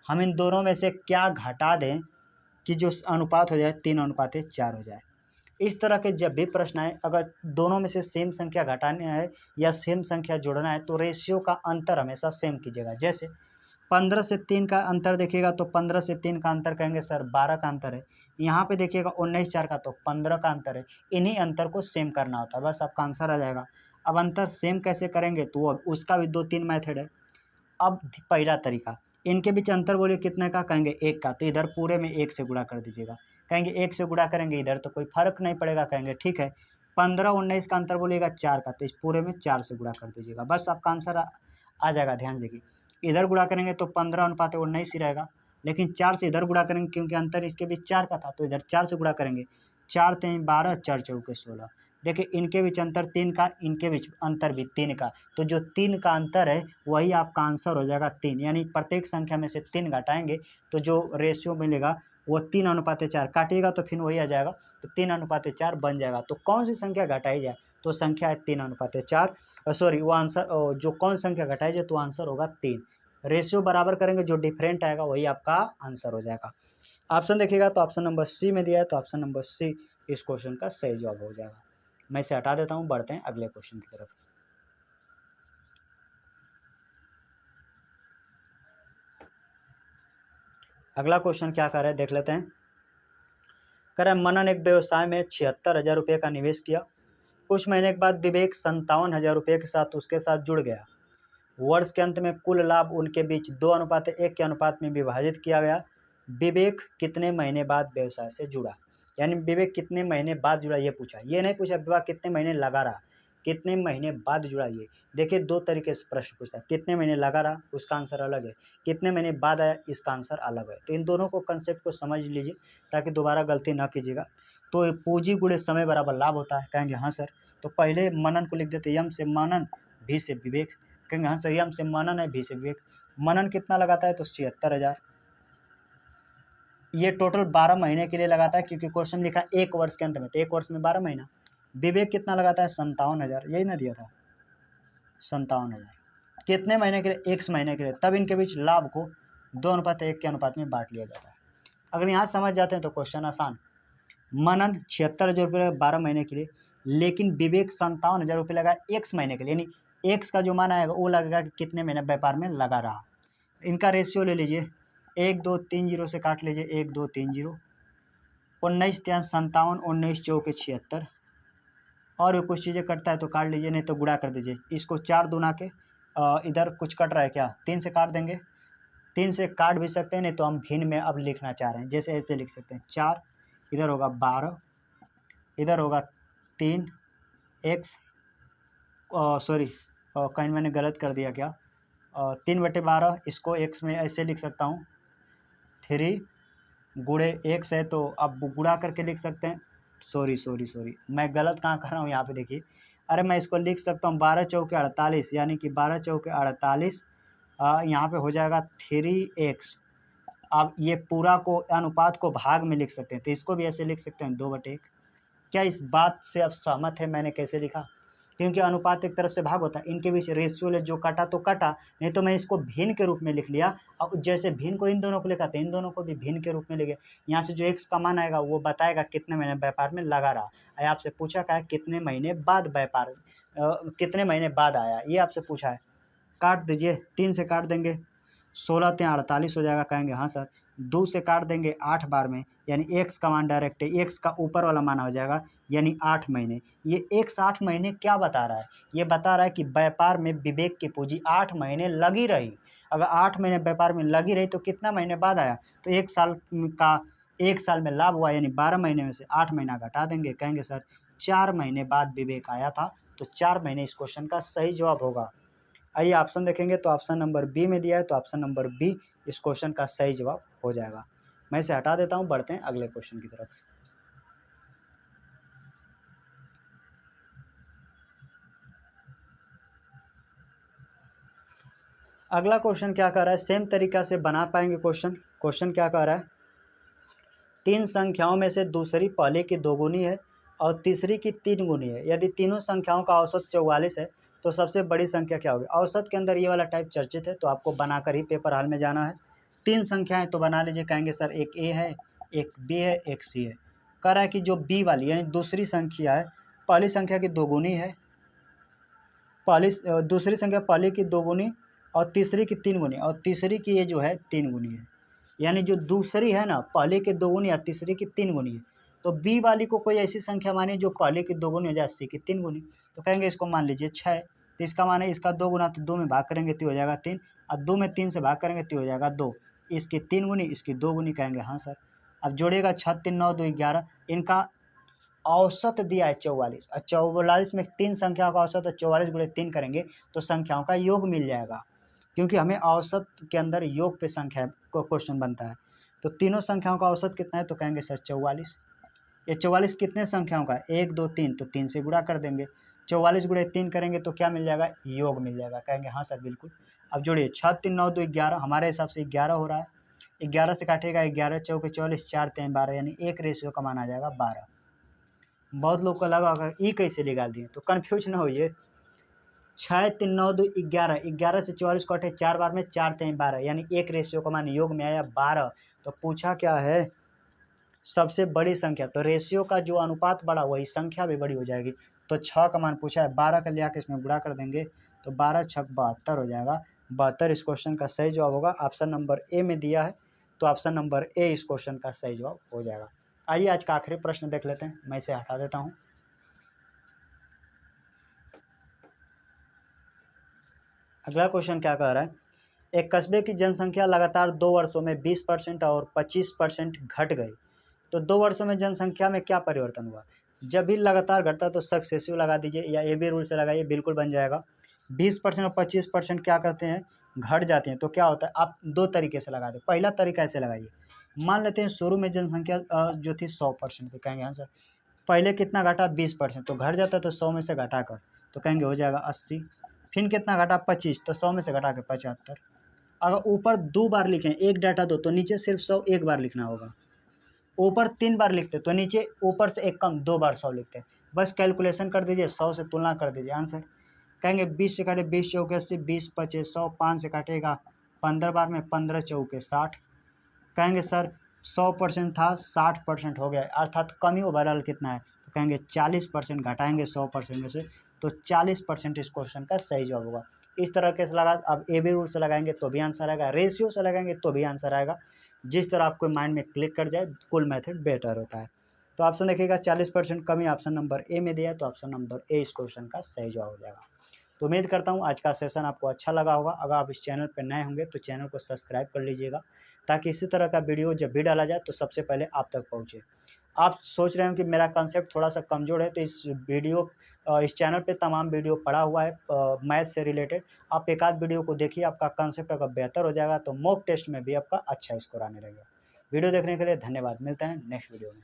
S1: हम इन दोनों में से क्या घटा दें कि जो अनुपात हो जाए 3:4 हो जाए। इस तरह के जब भी प्रश्न आए, अगर दोनों में से सेम संख्या घटाना है या सेम संख्या जोड़ना है तो रेशियो का अंतर हमेशा सेम कीजिएगा। जैसे 15 से 3 का अंतर देखिएगा तो 15 से 3 का अंतर कहेंगे सर 12 का अंतर है। यहाँ पे देखिएगा 19/4 का तो 15 का अंतर है। इन्हीं अंतर को सेम करना होता है, बस आपका आंसर आ जाएगा। अब अंतर सेम कैसे करेंगे तो अब उसका भी 2-3 मेथड है। अब पहला तरीका, इनके बीच अंतर बोलिए कितने का, कहेंगे 1 का, तो इधर पूरे में 1 से गुणा कर दीजिएगा। कहेंगे 1 से गुणा करेंगे इधर तो कोई फर्क नहीं पड़ेगा, कहेंगे ठीक है। 15-19 का अंतर बोलिएगा 4 का, तो इस पूरे में 4 से गुणा कर दीजिएगा, बस आपका आंसर आ जाएगा। ध्यान देखिए, इधर गुणा करेंगे तो 15:19 ही रहेगा, लेकिन 4 से इधर गुणा करेंगे क्योंकि अंतर इसके बीच 4 का था, तो इधर 4 से गुणा करेंगे। 4×3 12, 4×4 16। देखिए इनके बीच अंतर 3 का, इनके बीच अंतर भी 3 का, तो जो 3 का अंतर है वही आपका आंसर हो जाएगा 3। यानी प्रत्येक संख्या में से 3 घटाएंगे तो जो रेशियो मिलेगा वो 3:4 काटिएगा तो फिर वही आ जाएगा, तो 3:4 बन जाएगा। तो कौन सी संख्या घटाई जाए, तो संख्या है 3:4। सॉरी, वो आंसर जो कौन संख्या घटाई जाए तो आंसर होगा 3। रेशियो बराबर करेंगे, जो डिफरेंट आएगा वही आपका आंसर हो जाएगा। ऑप्शन देखिएगा तो ऑप्शन नंबर सी में दिया है, तो ऑप्शन नंबर सी इस क्वेश्चन का सही जवाब हो जाएगा। मैं इसे हटा देता हूँ, बढ़ते हैं अगले क्वेश्चन की तरफ। अगला क्वेश्चन क्या कर रहे हैं देख लेते हैं। कह रहा है मनन एक व्यवसाय में 76,000 रुपये का निवेश किया। कुछ महीने के बाद विवेक 57,000 रुपये के साथ उसके साथ जुड़ गया। वर्ष के अंत में कुल लाभ उनके बीच 2:1 के अनुपात में विभाजित किया गया। विवेक कितने महीने बाद व्यवसाय से जुड़ा, यानी विवेक कितने महीने बाद जुड़ा ये पूछा। ये नहीं पूछा विवाह कितने महीने लगा रहा, कितने महीने बाद जुड़ा। ये देखिए दो तरीके से प्रश्न पूछता है, कितने महीने लगा रहा उसका आंसर अलग है, कितने महीने बाद आया इसका आंसर अलग है। तो इन दोनों को कंसेप्ट को समझ लीजिए ताकि दोबारा गलती ना कीजिएगा। तो पूंजी गुणे समय बराबर लाभ होता है, कहेंगे हाँ सर। तो पहले मनन को लिख देते, यम से मनन, भी से विवेक, कहेंगे हाँ सर यम से मनन है, भी से विवेक। मनन कितना लगाता है तो 76,000। ये टोटल 12 महीने के लिए लगाता है क्योंकि क्वेश्चन लिखा है 1 वर्ष के अंत में, तो 1 वर्ष में 12 महीना। विवेक कितना लगाता है 57,000, यही ना दिया था 57,000। कितने महीने के लिए, 1 महीने के लिए। तब इनके बीच लाभ को 2:1 के अनुपात में बांट लिया जाता है। अगर यहाँ समझ जाते हैं तो क्वेश्चन आसान। मनन 76,000 रुपये 12 महीने के लिए, लेकिन विवेक 57,000 रुपये लगा 1 महीने के लिए, यानी एक्स का जो मान आएगा वो लगेगा कि कितने महीने व्यापार में लगा रहा। इनका रेशियो ले लीजिए, 1 2 3 0 से काट लीजिए, 1 2 3 0, 19 3 57, 19 चौके 76, और भी कुछ चीज़ें कटता है तो काट लीजिए, नहीं तो गुणा कर दीजिए। इसको 4 दूना के इधर कुछ कट रहा है क्या, 3 से काट देंगे। 3 से काट भी सकते हैं, नहीं तो हम भिन्न में अब लिखना चाह रहे हैं, जैसे ऐसे लिख सकते हैं 4, इधर होगा 12, इधर होगा 3 एक्स, सॉरी कहीं मैंने गलत कर दिया क्या, 3/12, इसको एक्स में ऐसे लिख सकता हूँ, 3 गुणे एक्स है तो अब गुणा करके लिख सकते हैं। सॉरी मैं गलत कहाँ कर रहा हूँ यहाँ पे देखिए। अरे मैं इसको लिख सकता हूँ 12 चौके 48, यानी कि 12 चौके 48, यहाँ पे हो जाएगा 3x। अब ये पूरा को अनुपात को भाग में लिख सकते हैं, तो इसको भी ऐसे लिख सकते हैं 2/1। क्या इस बात से आप सहमत है मैंने कैसे लिखा, क्योंकि अनुपात एक तरफ से भाग होता है, इनके बीच रेशियो ले जो कटा तो कटा, नहीं तो मैं इसको भिन्न के रूप में लिख लिया। और जैसे भिन्न को इन दोनों को लिखा था, इन दोनों को भी भिन्न के रूप में लिखे। यहाँ से जो एक्स का मान आएगा वो बताएगा कितने महीने व्यापार में लगा रहा। आपसे पूछा क्या है कितने महीने बाद व्यापार, कितने महीने बाद आया, ये आपसे पूछा है। काट दीजिए, 3 से काट देंगे 16 3 48 हो जाएगा, कहेंगे हाँ सर। 2 से काट देंगे 8 बार में, यानी एक्स का मान डायरेक्ट है, एक्स का ऊपर वाला मान हो जाएगा, यानी 8 महीने। ये एक्स 8 महीने क्या बता रहा है, ये बता रहा है कि व्यापार में विवेक की पूंजी 8 महीने लगी रही। अगर 8 महीने व्यापार में लगी रही तो कितना महीने बाद आया, तो 1 साल का, 1 साल में लाभ हुआ, यानी 12 महीने में से 8 महीना घटा देंगे, कहेंगे सर 4 महीने बाद विवेक आया था, तो 4 महीने इस क्वेश्चन का सही जवाब होगा। आइए ऑप्शन देखेंगे तो ऑप्शन नंबर बी में दिया है, तो ऑप्शन नंबर बी इस क्वेश्चन का सही जवाब हो जाएगा। मैं इसे हटा देता हूं, बढ़ते हैं अगले क्वेश्चन की तरफ। अगला क्वेश्चन क्या कर रहा है, सेम तरीका से बना पाएंगे क्वेश्चन, क्वेश्चन क्या कह रहा है, तीन संख्याओं में से दूसरी पहले की दोगुनी है और तीसरी की तीन गुनी है। यदि तीनों संख्याओं का औसत 44 है तो सबसे बड़ी संख्या क्या होगी। औसत के अंदर ये वाला टाइप चर्चित है, तो आपको बनाकर ही पेपर हॉल में जाना है। तीन संख्याएं तो बना लीजिए। कहेंगे सर एक ए है, एक बी है, एक सी है। कह रहा है कि जो बी वाली यानी दूसरी संख्या है पहली संख्या की दोगुनी है, दूसरी संख्या पहले की दोगुनी और तीसरी की तीन गुनी, और तीसरी की ये जो है तीन गुनी है। यानी जो दूसरी है ना पहले की दोगुनी या तीसरी की तीन गुनी है। तो बी वाली को कोई ऐसी संख्या मानिए जो पहले की दोगुनी हो जाए सी की तीन गुनी। तो कहेंगे इसको मान लीजिए 6, तो इसका मान है इसका 2 गुना, तो 2 में भाग करेंगे तो हो जाएगा 3, और 2 में 3 से भाग करेंगे तो हो जाएगा 2। इसकी 3 गुनी इसकी 2 गुनी। कहेंगे हाँ सर। अब जोड़िएगा 6 3 9 2 11, इनका औसत दिया है 44, और 44 में तीन संख्याओं का औसत है 44 गुणे 3 करेंगे तो संख्याओं का योग मिल जाएगा, क्योंकि हमें औसत के अंदर योग पे संख्या को क्वेश्चन बनता है। तो तीनों संख्याओं का औसत कितना है, तो कहेंगे सर 44। ये 44 कितने संख्याओं का है, 1 2 3, तो 3 से गुणा कर देंगे। 44 गुणे 3 करेंगे तो क्या मिल जाएगा, योग मिल जाएगा। कहेंगे हाँ सर बिल्कुल। अब जोड़िए 6 3 9 2 11, हमारे हिसाब से 11 हो रहा है। 11 से काटिएगा 11 चौके 44, 4 3 12, यानी एक रेशियो का मान आ जाएगा 12। बहुत लोग को लगा अगर ई कैसे निकाल दिए, तो कन्फ्यूज ना होइए। 6 3 9 2 11, 11 से 44 को हटे 4 बार में, 4 3 12, यानी एक रेशियो का मान योग में आया 12। तो पूछा क्या है, सबसे बड़ी संख्या। तो रेशियो का जो अनुपात बड़ा वही संख्या भी बड़ी हो जाएगी। तो 6 का मान पूछा है, 12 का लिया के इसमें गुणा कर देंगे तो 12 6 72 हो जाएगा। 72 इस क्वेश्चन का सही जवाब होगा। ऑप्शन नंबर ए में दिया है, तो ऑप्शन नंबर ए इस क्वेश्चन का सही जवाब हो जाएगा। आइए आज का आखिरी प्रश्न देख लेते हैं, मैं इसे हटा देता हूँ। अगला क्वेश्चन क्या कह रहा है, एक कस्बे की जनसंख्या लगातार 2 वर्षों में 20% और 25% घट गई, तो 2 वर्षों में जनसंख्या में क्या परिवर्तन हुआ। जब भी लगातार घटता है तो सक्सेसिव लगा दीजिए, या ए बी रूल से लगाइए, बिल्कुल बन जाएगा। 20% और 25% क्या करते हैं, घट जाते हैं। तो क्या होता है, आप दो तरीके से लगा दें। पहला तरीका ऐसे लगाइए, मान लेते हैं शुरू में जनसंख्या जो थी 100%, तो कहेंगे हाँ सर पहले कितना घटा 20%, तो घट जाता है तो 100 में से घटा कर तो कहेंगे हो जाएगा 80। फिर कितना घटा 25, तो 100 में से घटा के 75। अगर ऊपर 2 बार लिखें एक डाटा दो, तो नीचे सिर्फ 100 एक बार लिखना होगा। ऊपर 3 बार लिखते तो नीचे ऊपर से एक कम 2 बार 100 लिखते। बस कैलकुलेशन कर दीजिए, 100 से तुलना कर दीजिए, आंसर। कहेंगे 20 से काटे 20 चौके 80, 20 25 100, 5 से काटेगा 15 बार में, 15 चौके 60। कहेंगे सर 100% था 60% हो गया, अर्थात कमी ओवरऑल कितना है, तो कहेंगे 40% घटाएंगे 100% में से, तो 40% इस क्वेश्चन का सही जवाब होगा। इस तरह के से लगा, अब ए बी रूल से लगाएंगे तो भी आंसर आएगा, रेशियो से लगाएंगे तो भी आंसर आएगा। जिस तरह आपको माइंड में क्लिक कर जाए कुल मेथड बेटर होता है। तो ऑप्शन देखिएगा 40% कमी ऑप्शन नंबर ए में दिया है, तो ऑप्शन नंबर ए इस क्वेश्चन का सही जवाब हो जाएगा। तो उम्मीद करता हूँ आज का सेशन आपको अच्छा लगा होगा। अगर आप इस चैनल पर नए होंगे तो चैनल को सब्सक्राइब कर लीजिएगा, ताकि इसी तरह का वीडियो जब भी डाला जाए तो सबसे पहले आप तक पहुँचे। आप सोच रहे हो कि मेरा कंसेप्ट थोड़ा सा कमज़ोर है, तो इस चैनल पे तमाम वीडियो पड़ा हुआ है मैथ से रिलेटेड। आप एक आध वीडियो को देखिए, आपका कंसेप्ट अगर बेहतर हो जाएगा तो मॉक टेस्ट में भी आपका अच्छा स्कोर आने लगेगा। वीडियो देखने के लिए धन्यवाद, मिलते हैं नेक्स्ट वीडियो में।